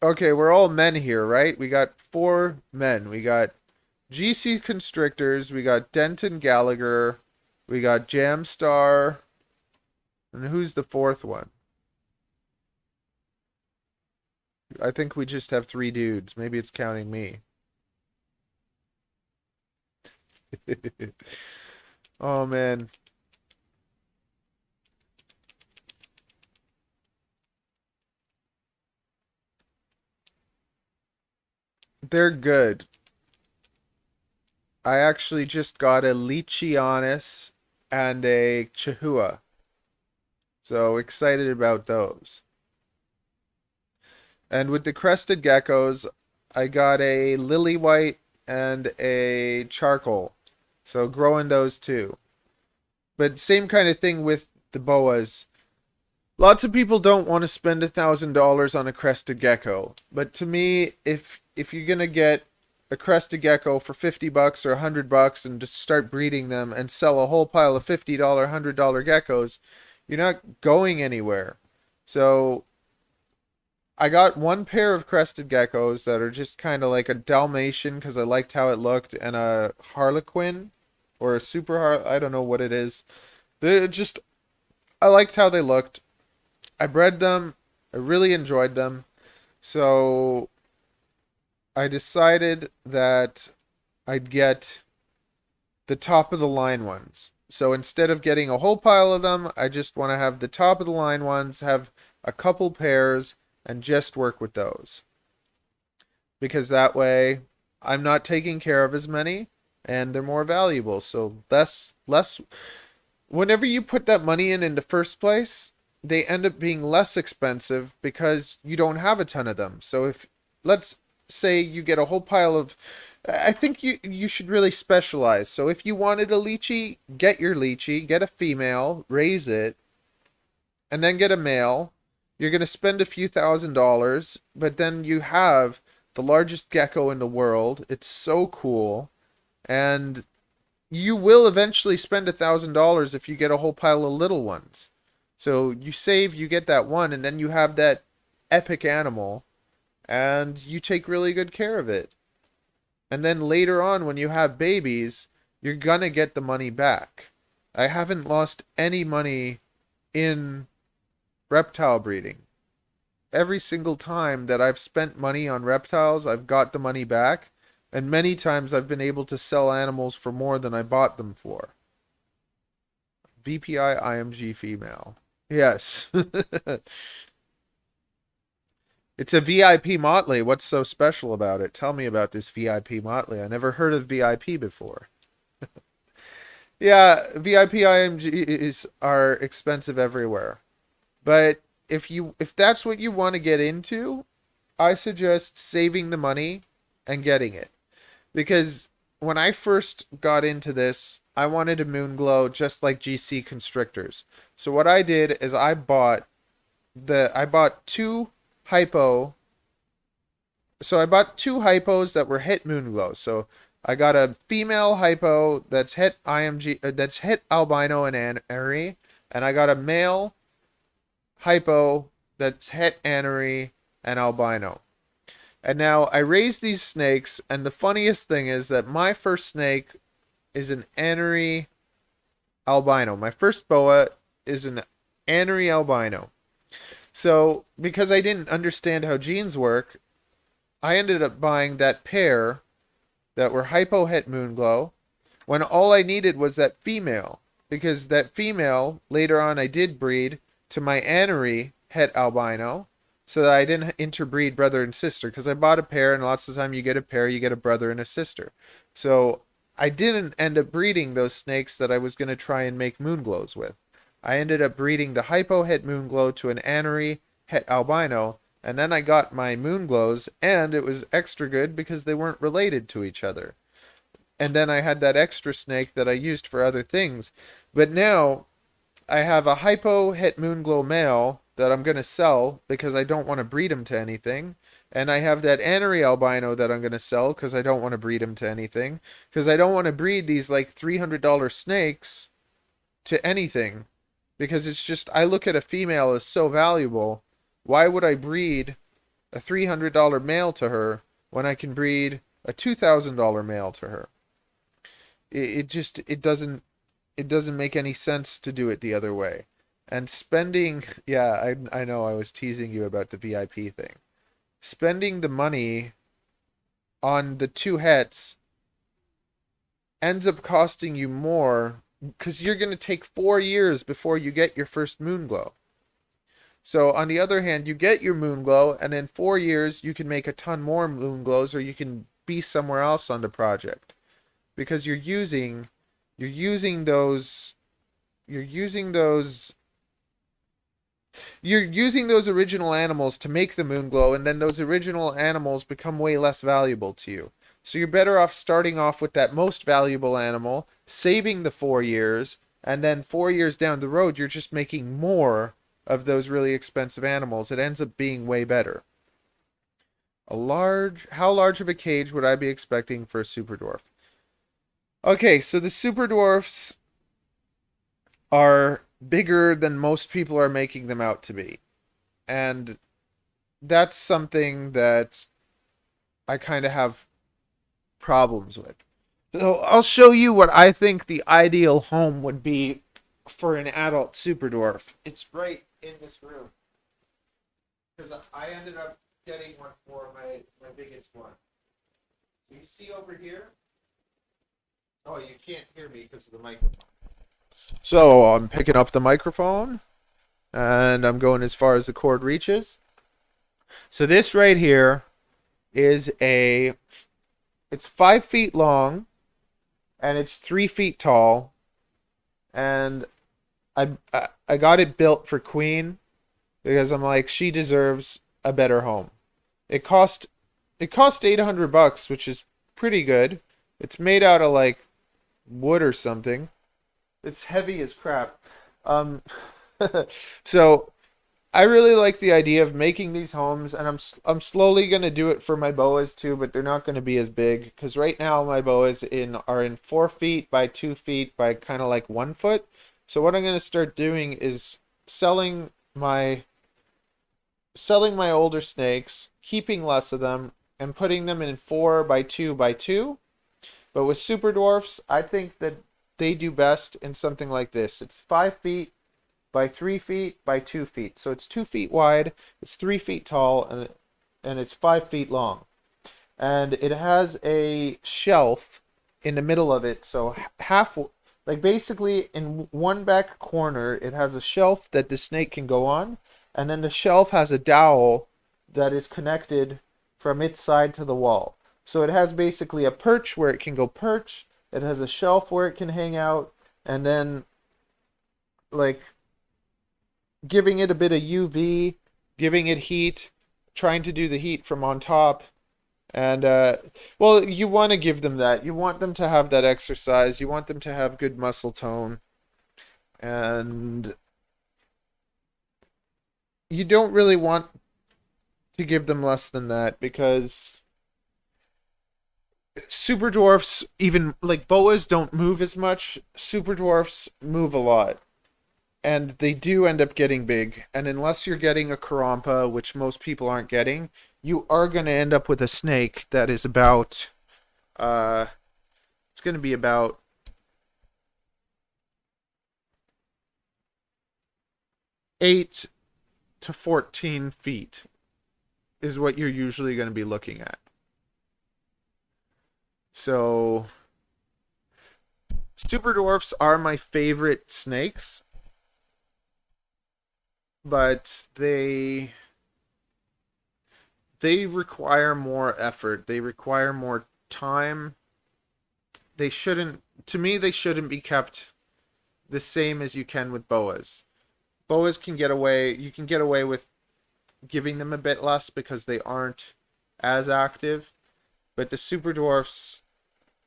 Okay, we're all men here, right? We got four men. We got GC Constrictors, we got Denton Gallagher, we got Jamstar, and who's the fourth one? I think we just have three dudes. Maybe it's counting me. Oh man, they're good. I actually just got a Leachianis and a Chihuahua. So excited about those. And with the crested geckos, I got a lily white and a charcoal. So growing those too. But same kind of thing with the boas. Lots of people don't want to spend $1,000 on a crested gecko, but to me, if you're gonna get a crested gecko for $50 or $100 and just start breeding them and sell a whole pile of $50, $100 geckos, you're not going anywhere. So I got one pair of crested geckos that are just kind of like a Dalmatian because I liked how it looked, and a Harlequin or a I don't know what it is. They're just I liked how they looked. I bred them. I really enjoyed them. So I decided that I'd get the top of the line ones. So instead of getting a whole pile of them, I just want to have the top of the line ones, have a couple pairs, and just work with those. Because that way I'm not taking care of as many and they're more valuable. So less whenever you put that money in the first place, they end up being less expensive because you don't have a ton of them. So if let's say you get a whole pile of I think you should really specialize. So if you wanted a lychee, get your lychee, get a female, raise it, and then get a male. You're going to spend a few $1,000s, but then you have the largest gecko in the world. It's so cool. And you will eventually spend $1,000 if you get a whole pile of little ones. So you save, you get that one, and then you have that epic animal, and you take really good care of it. And then later on, when you have babies, you're gonna get the money back. I haven't lost any money in reptile breeding. Every single time that I've spent money on reptiles, I've got the money back. And many times I've been able to sell animals for more than I bought them for. VPI IMG female. Yes. It's a VIP motley. What's so special about it? Tell me about this VIP motley. I never heard of VIP before. Yeah, VIP IMGs are expensive everywhere. But if that's what you want to get into, I suggest saving the money and getting it. Because when I first got into this, I wanted a moon glow just like GC Constrictors. So what I did is I bought two hypo. So I bought two hypos that were het moon glows. So I got a female hypo that's het IMG that's het albino and anery, and I got a male hypo that's het anery and albino. And now I raised these snakes, and the funniest thing is that my first snake is an anery albino. My first boa is an anery albino. So, because I didn't understand how genes work, I ended up buying that pair that were hypo het moonglow when all I needed was that female. Because that female, later on I did breed to my anery het albino, so that I didn't interbreed brother and sister, because I bought a pair, and lots of the time you get a pair, you get a brother and a sister. So I didn't end up breeding those snakes that I was going to try and make moonglows with. I ended up breeding the hypo het moonglow to an anery het albino, and then I got my moonglows, and it was extra good because they weren't related to each other. And then I had that extra snake that I used for other things. But now I have a hypo het moonglow male that I'm going to sell because I don't want to breed him to anything. And I have that anery albino that I'm going to sell because I don't want to breed him to anything. Because I don't want to breed these like $300 snakes to anything. Because it's just, I look at a female as so valuable. Why would I breed a $300 male to her when I can breed a $2,000 male to her? It doesn't make any sense to do it the other way. And spending, yeah, I know I was teasing you about the VIP thing. Spending the money on the two hets ends up costing you more because you're going to take 4 years before you get your first moonglow. So on the other hand, you get your moonglow, and in 4 years you can make a ton more moonglows, or you can be somewhere else on the project because you're using those original animals to make the moonglow, and then those original animals become way less valuable to you. So you're better off starting off with that most valuable animal, saving the 4 years, and then 4 years down the road, you're just making more of those really expensive animals. It ends up being way better. How large of a cage would I be expecting for a Superdwarf? Okay, so the Superdwarfs are bigger than most people are making them out to be. And that's something that I kind of have problems with. So I'll show you what I think the ideal home would be for an adult Superdwarf. It's right in this room. Because I ended up getting one for my biggest one. You see over here? Oh, you can't hear me because of the microphone. So I'm picking up the microphone and I'm going as far as the cord reaches. So this right here is it's 5 feet long and it's 3 feet tall, and I got it built for Queen because I'm like, she deserves a better home. It cost $800, which is pretty good. It's made out of like wood or something. It's heavy as crap. So I really like the idea of making these homes, and I'm slowly going to do it for my boas too, but they're not going to be as big because right now my boas are in 4 feet by 2 feet by kind of like 1 foot. So what I'm going to start doing is selling my older snakes, keeping less of them, and putting them in 4 by 2 by 2. But with Super Dwarfs, I think that they do best in something like this. It's 5 feet by 3 feet by 2 feet. So it's 2 feet wide, it's 3 feet tall, and it's 5 feet long. And it has a shelf in the middle of it. So like basically in one back corner, it has a shelf that the snake can go on. And then the shelf has a dowel that is connected from its side to the wall. So it has basically a perch where it can go perch, it has a shelf where it can hang out, and then like giving it a bit of UV, giving it heat, trying to do the heat from on top. And well, you want to give them that. You want them to have that exercise. You want them to have good muscle tone. And you don't really want to give them less than that, because super dwarfs, even like boas, don't move as much. Super dwarfs move a lot. And they do end up getting big. And unless you're getting a Karompa, which most people aren't getting, you are going to end up with a snake that is about, it's going to be about 8 to 14 feet is what you're usually going to be looking at. So, super dwarfs are my favorite snakes, but they require more effort. They require more time. They shouldn't, to me, they shouldn't be kept the same as you can with boas. Boas can get away, you can get away with giving them a bit less because they aren't as active. But the super dwarfs,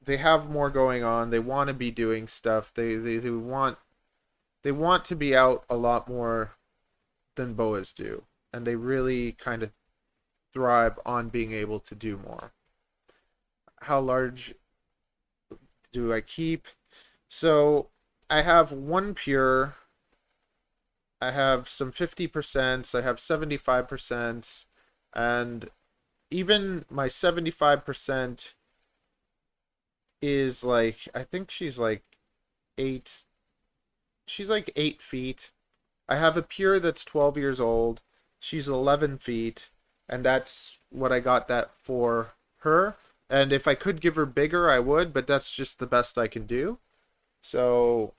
they have more going on. They want to be doing stuff. They want to be out a lot more than boas do. And they really kind of thrive on being able to do more. How large do I keep? So I have one pure. I have some 50%. I have 75%. And even my 75% is like, I think she's like 8 feet. I have a pure that's 12 years old. She's 11 feet, and that's what I got that for her. And if I could give her bigger, I would, but that's just the best I can do. So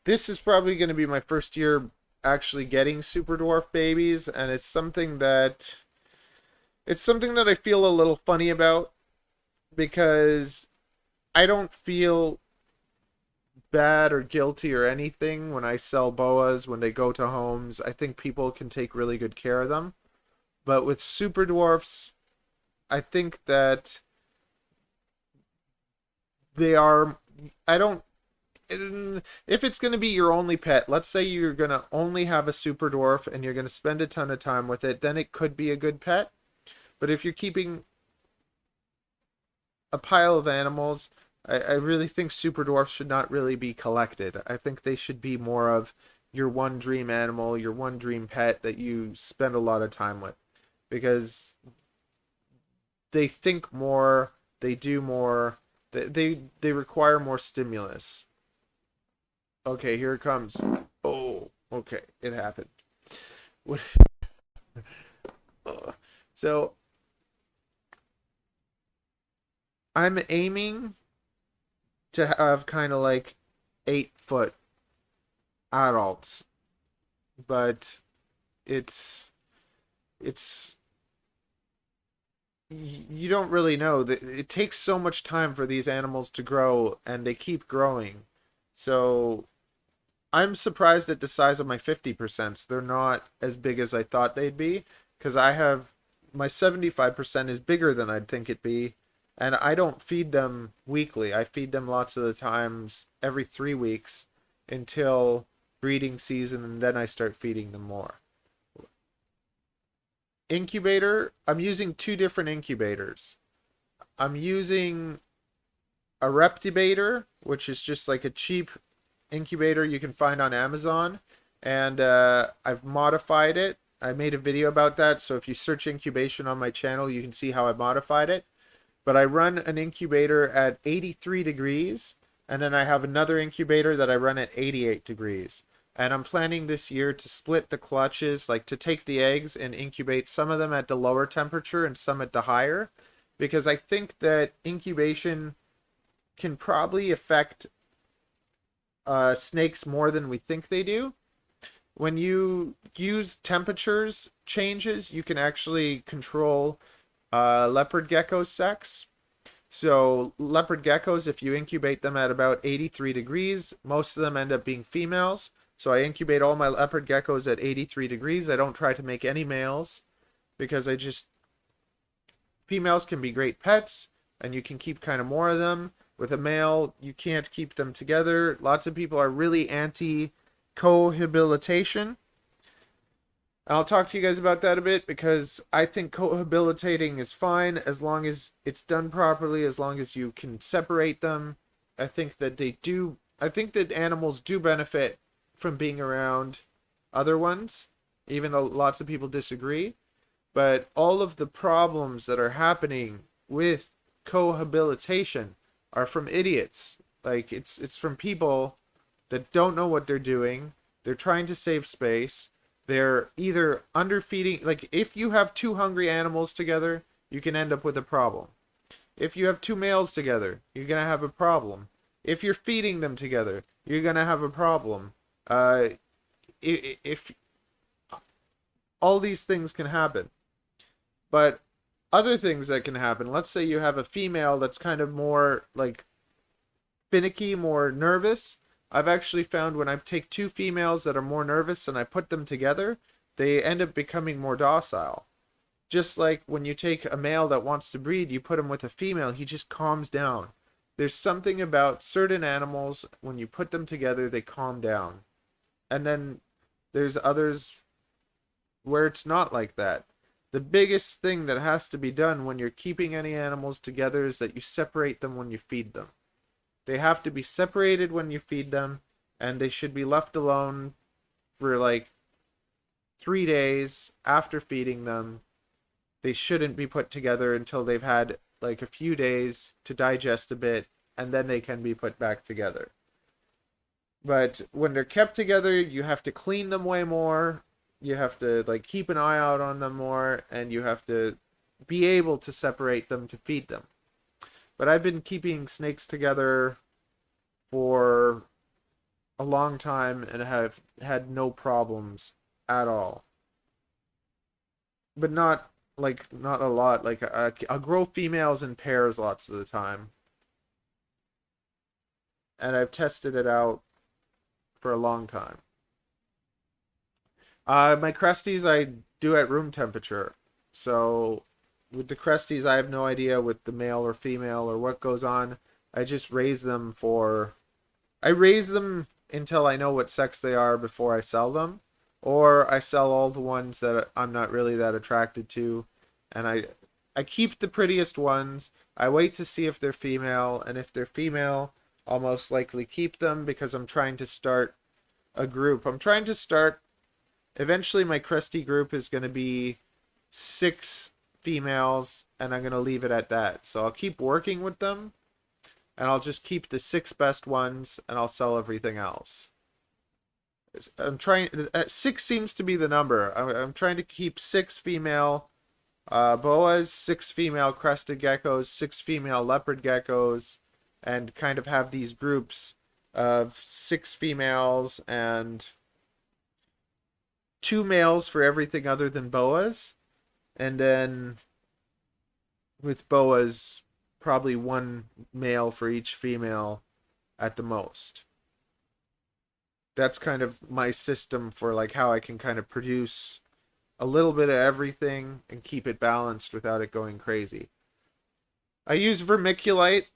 this is probably going to be my first year actually getting super dwarf babies, and it's something that I feel a little funny about, because I don't feel bad or guilty or anything when I sell boas when they go to homes. I think people can take really good care of them. But with super dwarfs, I think that they are, I don't, if it's going to be your only pet, let's say you're going to only have a super dwarf and you're going to spend a ton of time with it, then it could be a good pet. But if you're keeping a pile of animals, I really think super dwarfs should not really be collected. I think they should be more of your one dream animal, your one dream pet that you spend a lot of time with, because they think more, they do more, they require more stimulus. Okay, here it comes. Oh, okay, it happened. So I'm aiming to have kind of like 8-foot adults, but it's you don't really know that it takes so much time for these animals to grow, and they keep growing. So I'm surprised at the size of my 50%. They're not as big as I thought they'd be, because I have my 75% is bigger than I'd think it'd be. And I don't feed them weekly. I feed them lots of the times every 3 weeks until breeding season, and then I start feeding them more. Incubator, I'm using 2 different incubators. I'm using a Reptibator, which is just like a cheap incubator you can find on Amazon, and I've modified it. I made a video about that, so if you search incubation on my channel, you can see how I modified it. But I run an incubator at 83 degrees, and then I have another incubator that I run at 88 degrees. And I'm planning this year to split the clutches, like to take the eggs and incubate some of them at the lower temperature and some at the higher, because I think that incubation can probably affect snakes more than we think they do. when you use temperatures changes, you can actually control leopard gecko sex. So leopard geckos, if you incubate them at about 83 degrees, most of them end up being females. So I incubate all my leopard geckos at 83 degrees. I don't try to make any males because females can be great pets and you can keep kind of more of them. With a male, you can't keep them together. Lots of people are really anti cohabitation. I'll talk to you guys about that a bit because I think cohabitating is fine as long as it's done properly, as long as you can separate them. I think that animals do benefit from being around other ones, even though lots of people disagree. But all of the problems that are happening with cohabitation are from idiots. Like it's from people that don't know what they're doing. They're trying to save space. They're either underfeeding, like if you have two hungry animals together, you can end up with a problem. If you have two males together, you're going to have a problem. If you're feeding them together, you're going to have a problem. If all these things can happen. But other things that can happen, let's say you have a female that's kind of more like finicky, more nervous. I've actually found when I take two females that are more nervous and I put them together, they end up becoming more docile. Just like when you take a male that wants to breed, you put him with a female, he just calms down. There's something about certain animals, when you put them together, they calm down. And then there's others where it's not like that. The biggest thing that has to be done when you're keeping any animals together is that you separate them when you feed them. They have to be separated when you feed them, and they should be left alone for like 3 days after feeding them. They shouldn't be put together until they've had like a few days to digest a bit, and then they can be put back together. But when they're kept together, you have to clean them way more. You have to like keep an eye out on them more, and you have to be able to separate them to feed them. But I've been keeping snakes together for a long time and have had no problems at all. But not a lot. Like I'll grow females in pairs lots of the time. And I've tested it out for a long time. My cresties I do at room temperature. So with the cresties, I have no idea with the male or female or what goes on. I just raise them until I know what sex they are before I sell them. Or I sell all the ones that I'm not really that attracted to. And I keep the prettiest ones. I wait to see if they're female. And if they're female, I'll most likely keep them because I'm trying to start a group. Eventually my cresty group is going to be 6 females, and I'm going to leave it at that. So I'll keep working with them, and I'll just keep the 6 best ones, and I'll sell everything else. 6 seems to be the number. I'm trying to keep 6 female boas, 6 female crested geckos, 6 female leopard geckos, and kind of have these groups of 6 females and 2 males for everything other than boas. And then with boas, probably 1 male for each female at the most. That's kind of my system for like how I can kind of produce a little bit of everything and keep it balanced without it going crazy. I use vermiculite.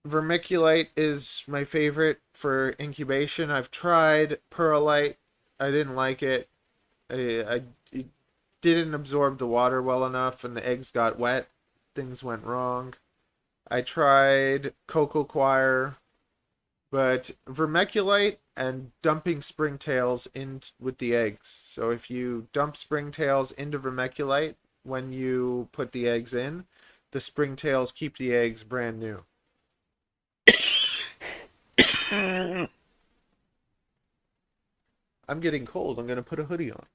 Vermiculite is my favorite for incubation. I've tried perlite. I didn't like it. It didn't absorb the water well enough and the eggs got wet. Things went wrong. I tried cocoa coir, but vermiculite and dumping springtails in with the eggs. So if you dump springtails into vermiculite when you put the eggs in, the springtails keep the eggs brand new. I'm getting cold. I'm going to put a hoodie on.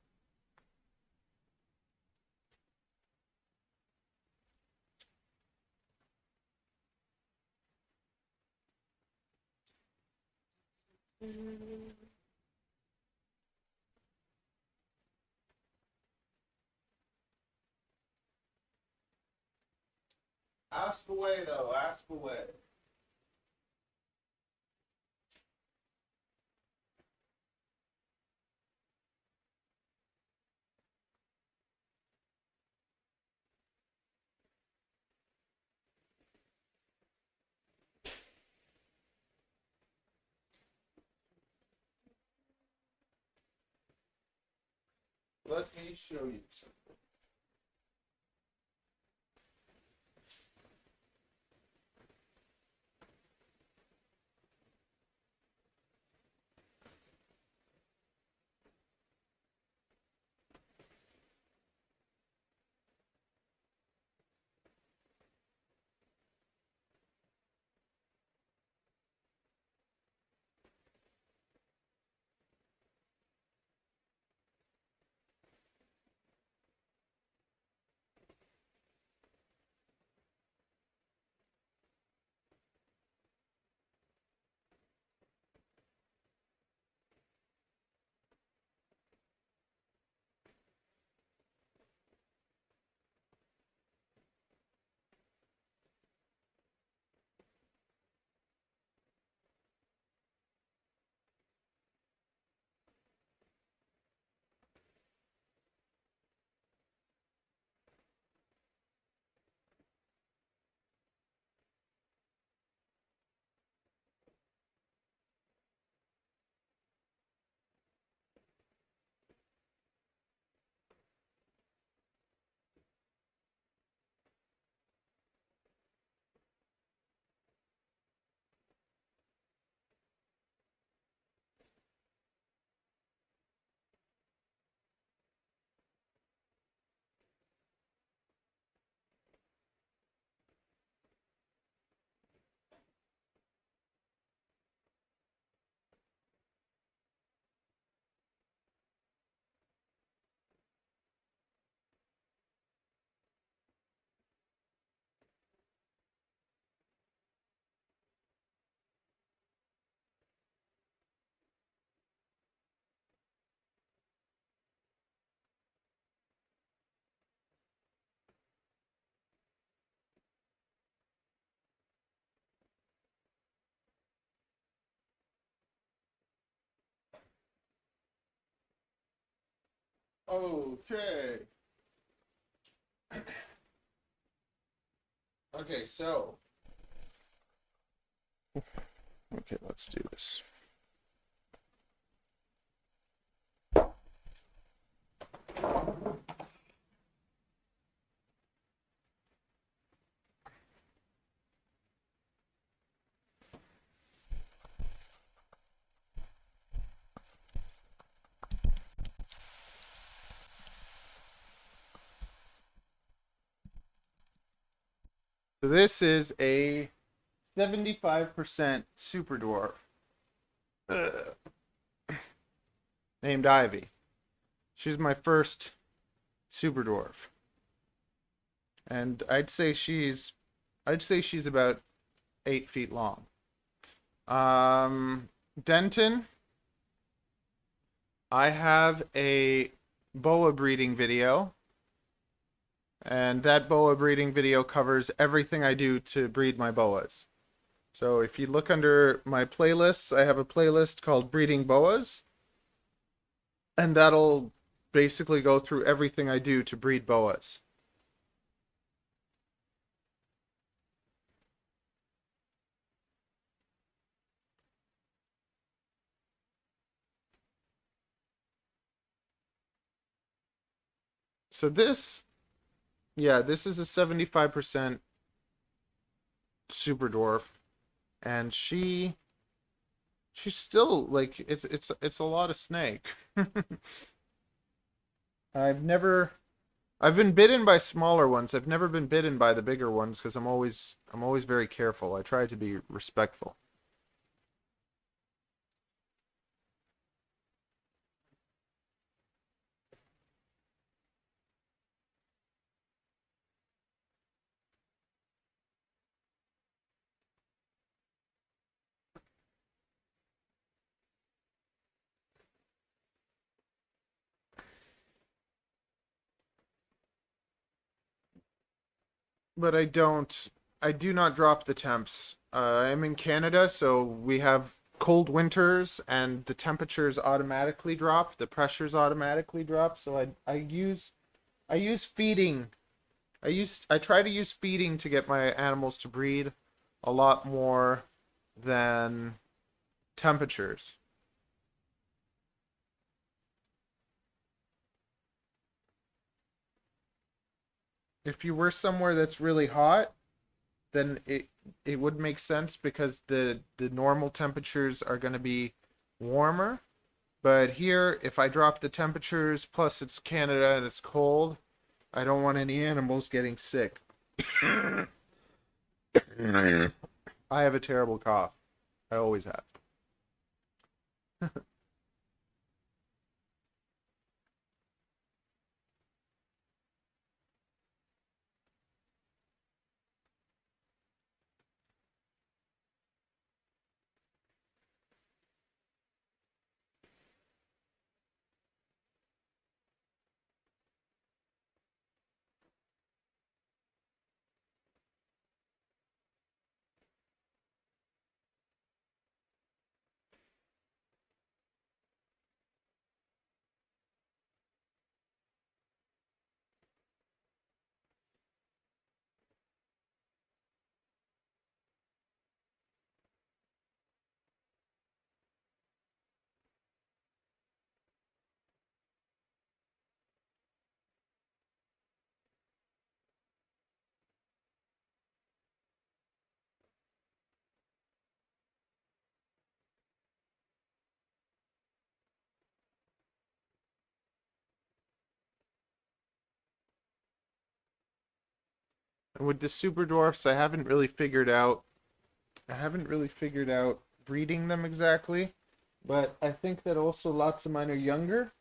Ask away, though. Ask away. Let me show you something. Okay. Okay, so. Okay, let's do this. So this is a 75% Superdwarf named Ivy. She's my first Superdwarf. And I'd say she's about 8 feet long. Denton, I have a boa breeding video. And that boa breeding video covers everything I do to breed my boas. So if you look under my playlists, I have a playlist called Breeding Boas. And that'll basically go through everything I do to breed boas. So this is a 75% Superdwarf. And she's still like it's a lot of snake. I've been bitten by smaller ones. I've never been bitten by the bigger ones because I'm always very careful. I try to be respectful. But I don't I do not drop the temps. I'm in Canada, so we have cold winters and the temperatures automatically drop, the pressures automatically drop. So I use feeding. I try to use feeding to get my animals to breed a lot more than temperatures. If you were somewhere that's really hot, then it would make sense because the normal temperatures are going to be warmer. But here, if I drop the temperatures, plus it's Canada and it's cold, I don't want any animals getting sick. I have a terrible cough. I always have. And with the super dwarfs, I haven't really figured out breeding them exactly, but I think that also lots of mine are younger.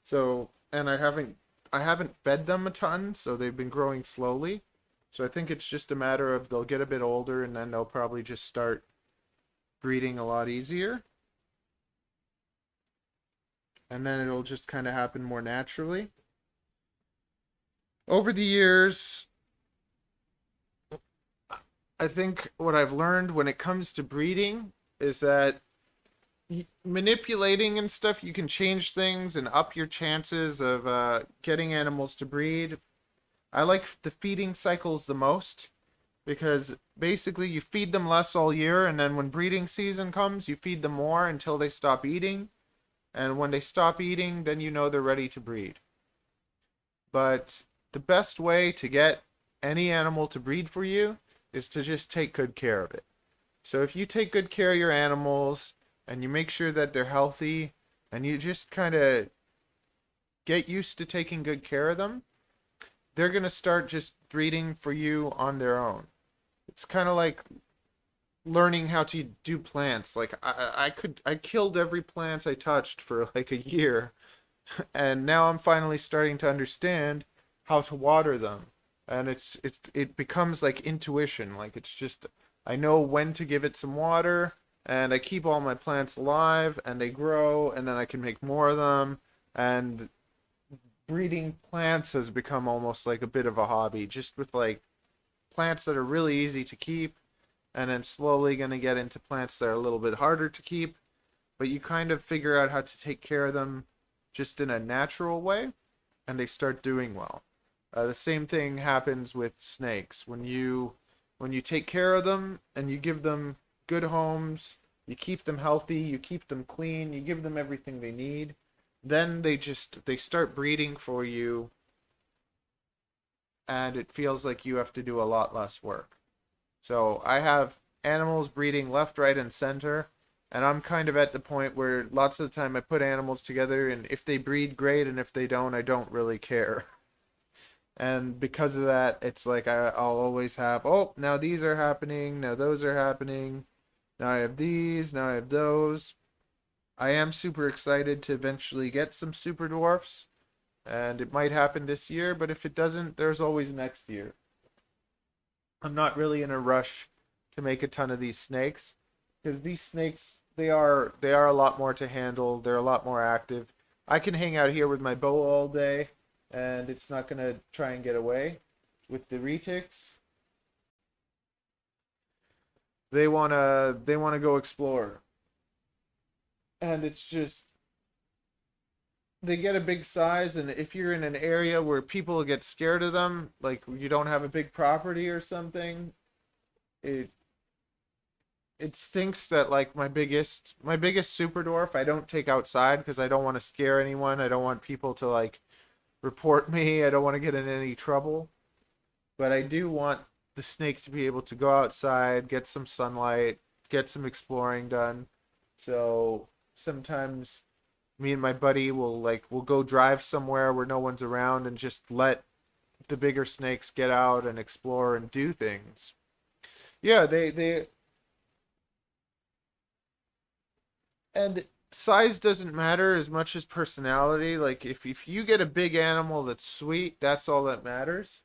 So, and I haven't fed them a ton, so they've been growing slowly. So I think it's just a matter of they'll get a bit older and then they'll probably just start breeding a lot easier. And then it'll just kind of happen more naturally. Over the years, I think what I've learned when it comes to breeding is that manipulating and stuff, you can change things and up your chances of getting animals to breed. I like the feeding cycles the most because basically you feed them less all year, and then when breeding season comes, you feed them more until they stop eating. And when they stop eating, then you know they're ready to breed. But the best way to get any animal to breed for you is to just take good care of it. So if you take good care of your animals and you make sure that they're healthy and you just kind of get used to taking good care of them, they're going to start just breeding for you on their own. It's kind of like learning how to do plants. Like I killed every plant I touched for like a year, and now I'm finally starting to understand how to water them. And it becomes like intuition. Like it's just I know when to give it some water, and I keep all my plants alive and they grow, and then I can make more of them. And breeding plants has become almost like a bit of a hobby, just with like plants that are really easy to keep, and then slowly going to get into plants that are a little bit harder to keep, but you kind of figure out how to take care of them just in a natural way, and they start doing well. The same thing happens with snakes. When you take care of them and you give them good homes, you keep them healthy, you keep them clean, you give them everything they need, then they start breeding for you, and it feels like you have to do a lot less work. So I have animals breeding left, right, and center, and I'm kind of at the point where lots of the time I put animals together, and if they breed, great, and if they don't, I don't really care. And because of that, it's like I'll always have, oh, now these are happening, now those are happening, now I have these, now I have those. I am super excited to eventually get some super dwarfs, and it might happen this year, but if it doesn't, there's always next year. I'm not really in a rush to make a ton of these snakes because these snakes they are a lot more to handle. They're a lot more active. I can hang out here with my boa all day, and it's not gonna try and get away. With the retics, they wanna go explore. And it's just they get a big size, and if you're in an area where people get scared of them, like you don't have a big property or something, it it stinks that like my biggest super dwarf I don't take outside because I don't want to scare anyone. I don't want people to like report me. I don't want to get in any trouble. But I do want the snake to be able to go outside, get some sunlight, get some exploring done. So sometimes me and my buddy will go drive somewhere where no one's around and just let the bigger snakes get out and explore and do things. Yeah, they and size doesn't matter as much as personality. Like if you get a big animal that's sweet, that's all that matters.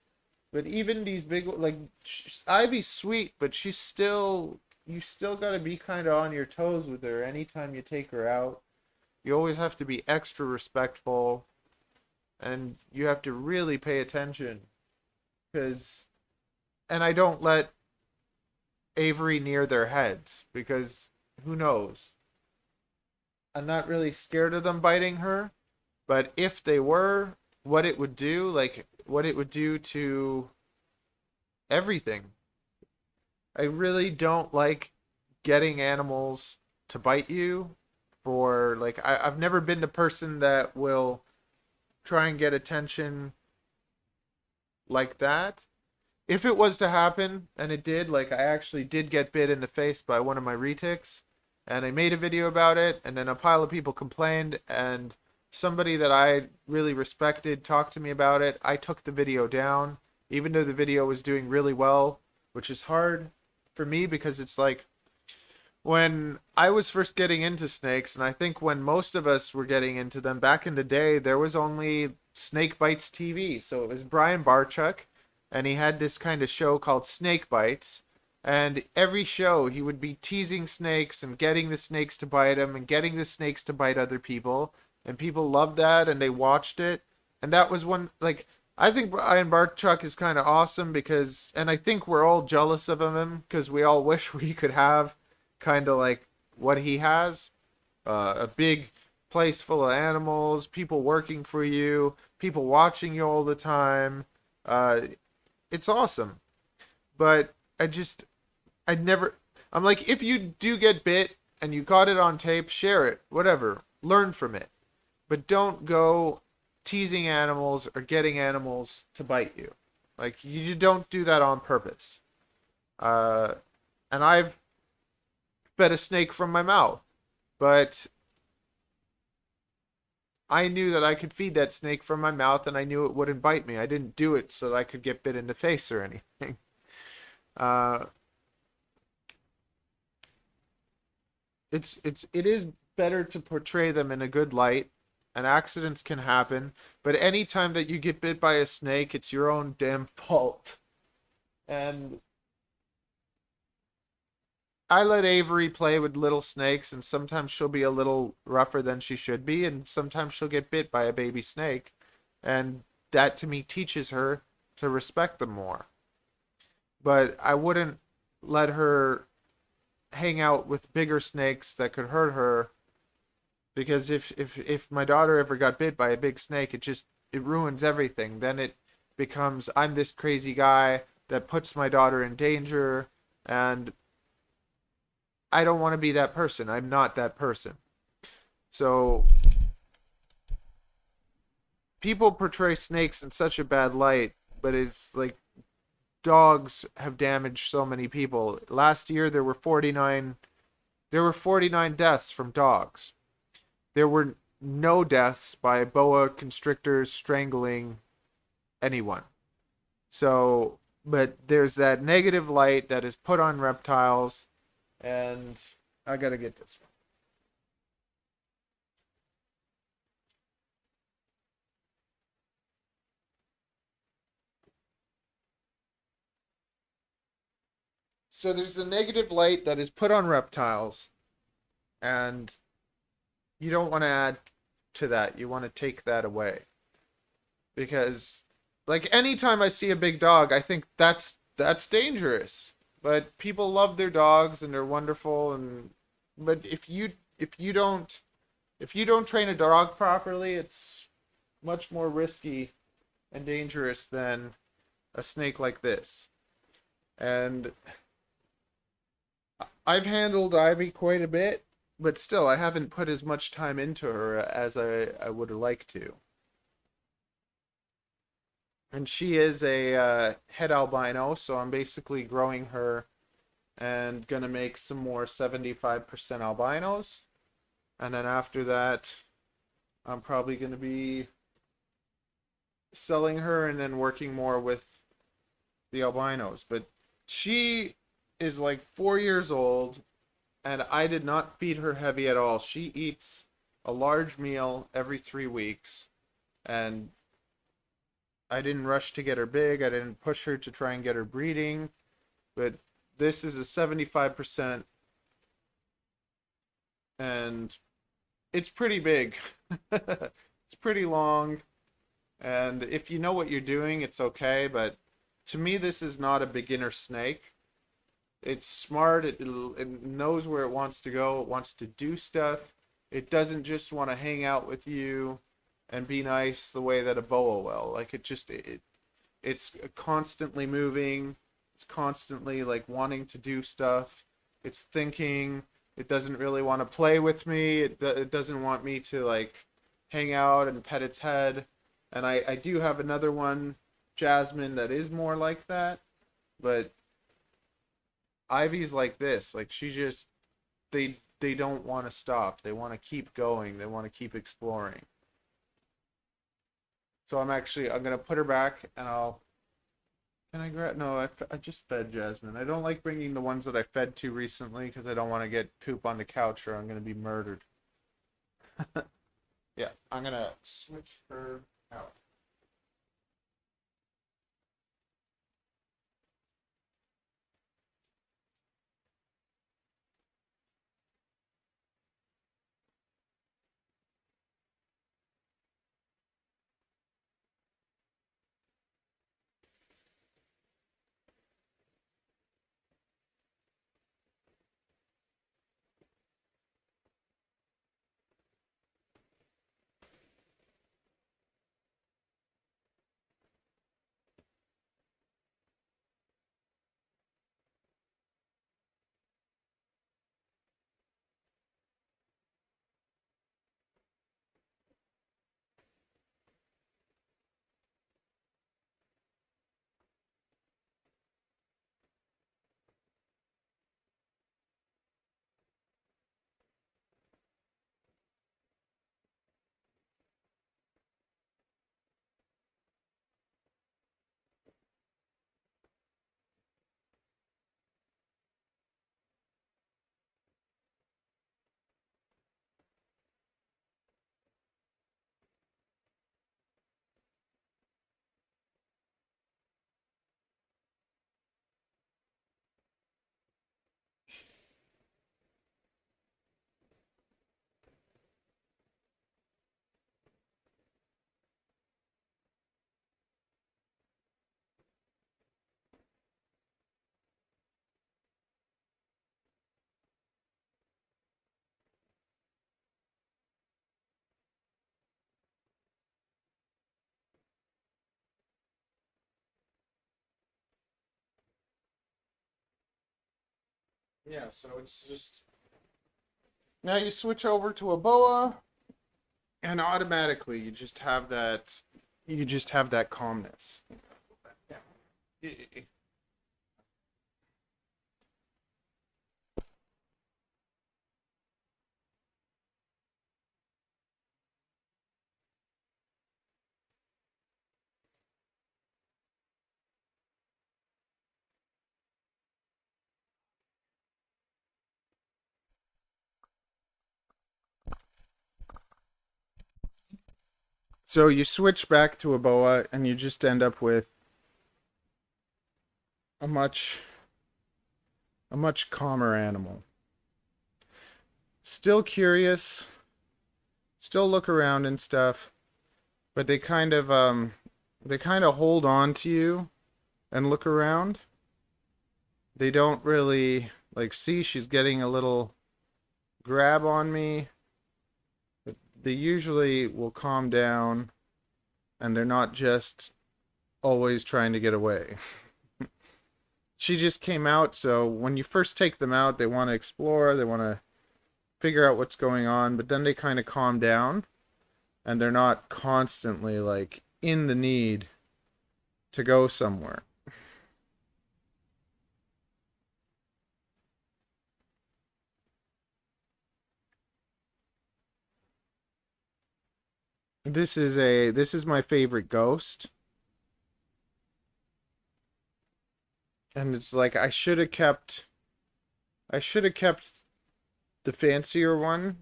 But even these big, like Ivy's sweet, but she's still you still got to be kind of on your toes with her anytime you take her out. You always have to be extra respectful, and you have to really pay attention because and I don't let Avery near their heads because who knows? I'm not really scared of them biting her, but if they were, what it would do, like what it would do to everything. I really don't like getting animals to bite you for like I've never been the person that will try and get attention like that. If it was to happen, and it did, like I actually did get bit in the face by one of my retics, and I made a video about it, and then a pile of people complained, and somebody that I really respected talked to me about it. I took the video down, even though the video was doing really well, which is hard for me because it's like when I was first getting into snakes, and I think when most of us were getting into them back in the day, there was only Snake Bites TV. So it was Brian Barchuk, and he had this kind of show called Snake Bites. And every show he would be teasing snakes and getting the snakes to bite him and getting the snakes to bite other people. And people loved that and they watched it. And that was one, like, I think Brian Barchuk is kind of awesome because, and I think we're all jealous of him because we all wish we could have kind of like what he has. A big place full of animals, people working for you, people watching you all the time. It's awesome. But I'm like, if you do get bit and you got it on tape, share it, whatever, learn from it. But don't go teasing animals or getting animals to bite you. Like, you don't do that on purpose. And I've fed a snake from my mouth, but I knew that I could feed that snake from my mouth and I knew it wouldn't bite me. I didn't do it so that I could get bit in the face or anything. It is better to portray them in a good light, and accidents can happen, but anytime that you get bit by a snake, it's your own damn fault. And I let Avery play with little snakes, and sometimes she'll be a little rougher than she should be, and sometimes she'll get bit by a baby snake, and that to me teaches her to respect them more. But I wouldn't let her hang out with bigger snakes that could hurt her, because if my daughter ever got bit by a big snake, it ruins everything. Then it becomes I'm this crazy guy that puts my daughter in danger, and I don't want to be that person. I'm not that person. So people portray snakes in such a bad light, but it's like dogs have damaged so many people. Last year there were 49 deaths from dogs. There were no deaths by boa constrictors strangling anyone. So, but there's that negative light that is put on reptiles, and I gotta get this one. So there's a negative light that is put on reptiles, and you don't want to add to that. You want to take that away. Because like anytime I see a big dog, I think that's dangerous. But people love their dogs and they're wonderful, and but if you don't train a dog properly, it's much more risky and dangerous than a snake like this. And I've handled Ivy quite a bit, but still, I haven't put as much time into her as I would like to. And she is a head albino, so I'm basically growing her and gonna make some more 75% albinos. And then after that, I'm probably gonna be selling her and then working more with the albinos. But she is like 4 years old, and I did not feed her heavy at all. She eats a large meal every 3 weeks, and I didn't rush to get her big. I didn't push her to try and get her breeding, but this is a 75%, and it's pretty big. It's pretty long, and if you know what you're doing, it's okay, but to me, this is not a beginner snake. It's smart. It knows where it wants to go. It wants to do stuff. It doesn't just want to hang out with you and be nice the way that a boa will. Like it's constantly moving. It's constantly like wanting to do stuff. It's thinking. It doesn't really want to play with me. It doesn't want me to like hang out and pet its head. And I do have another one, Jasmine, that is more like that. But Ivy's like this. Like she just they don't want to stop. They want to keep going. They want to keep exploring. So I'm gonna put her back, and can I grab? No, I just fed Jasmine. I don't like bringing the ones that I fed to recently because I don't want to get poop on the couch or I'm gonna be murdered. Yeah, I'm gonna switch her out. Yeah, so it's just now you switch over to a boa, and automatically you just have that calmness. Yeah. So you switch back to a boa, and you just end up with a much a much calmer animal. Still curious, still look around and stuff, but they kind of hold on to you and look around. they don't really, like, see, she's getting a little grab on me. But they usually will calm down, and they're not just always trying to get away. She just came out, so when you first take them out, they want to explore, they want to figure out what's going on, but then they kind of calm down, and they're not constantly, like, in the need to go somewhere. This is my favorite ghost. And it's like I should have kept the fancier one,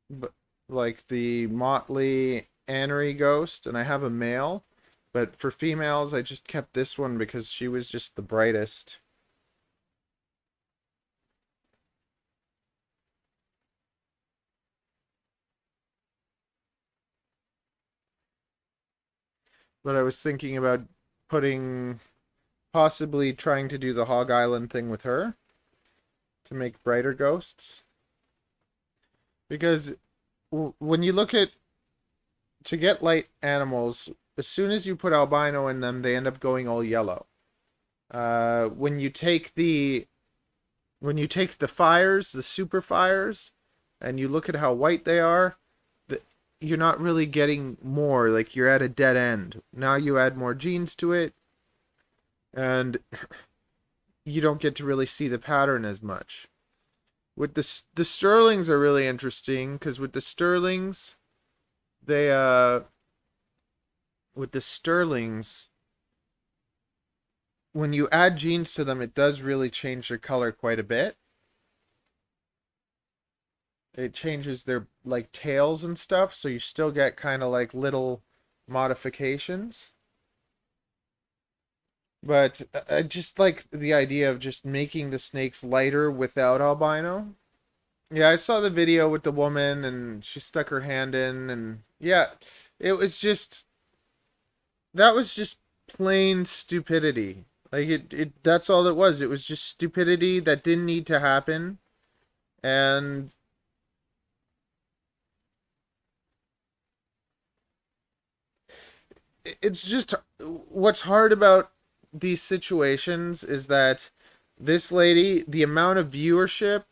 but like the motley anery ghost, and I have a male, but for females I just kept this one because she was just the brightest. But I was thinking about putting possibly trying to do the Hog Island thing with her to make brighter ghosts. Because when you look at to get light animals, as soon as you put albino in them, they end up going all yellow. When you take the fires, the super fires, and you look at how white they are, you're not really getting more. Like you're at a dead end. Now you add more genes to it, and you don't get to really see the pattern as much. With the Sterlings are really interesting because with the Sterlings, they with the Sterlings, when you add genes to them, it does really change their color quite a bit. It changes their like tails and stuff, so you still get kind of like little modifications. But I just like the idea of just making the snakes lighter without albino. Yeah, I saw the video with the woman and she stuck her hand in, and yeah, it was just that was just plain stupidity. Like it that's all it was. It was just stupidity that didn't need to happen. And it's just what's hard about these situations is that this lady, the amount of viewership,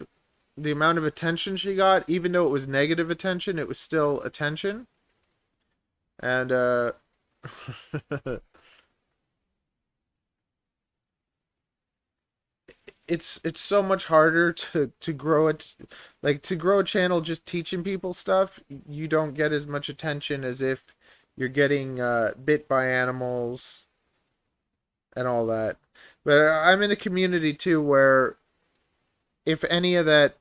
the amount of attention she got, even though it was negative attention, it was still attention. And it's so much harder to grow it, like to grow a channel just teaching people stuff. You don't get as much attention as if you're getting bit by animals and all that. But I'm in a community too where if any of that,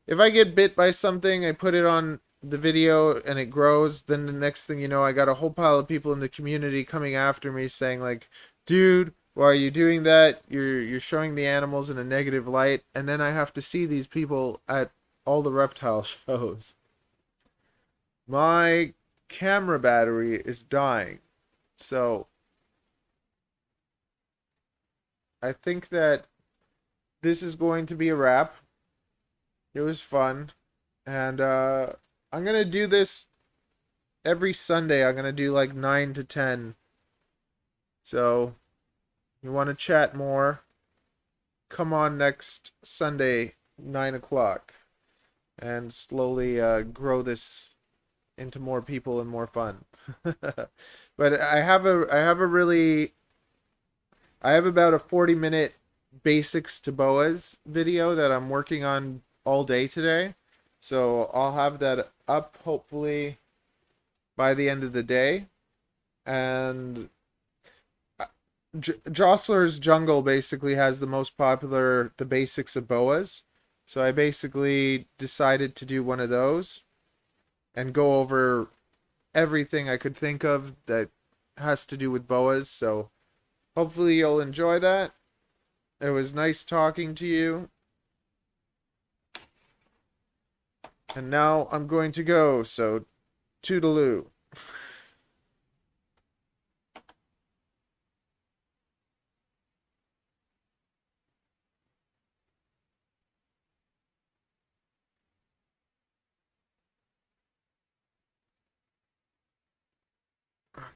if I get bit by something, I put it on the video and it grows, then the next thing you know, I got a whole pile of people in the community coming after me saying like, dude, why are you doing that? You're showing the animals in a negative light. And then I have to see these people at all the reptile shows. My camera battery is dying. So I think that this is going to be a wrap. It was fun. And I'm going to do this every Sunday. I'm going to do like 9 to 10. So you want to chat more, come on next Sunday, 9 o'clock. And slowly grow this into more people and more fun. But I have about a 40-minute basics to Boas video that I'm working on all day today. So I'll have that up hopefully by the end of the day. And Jostler's Jungle basically has the most popular, the basics of Boas. So I basically decided to do one of those and go over everything I could think of that has to do with Boas. So hopefully you'll enjoy that. It was nice talking to you. And now I'm going to go, so toodaloo.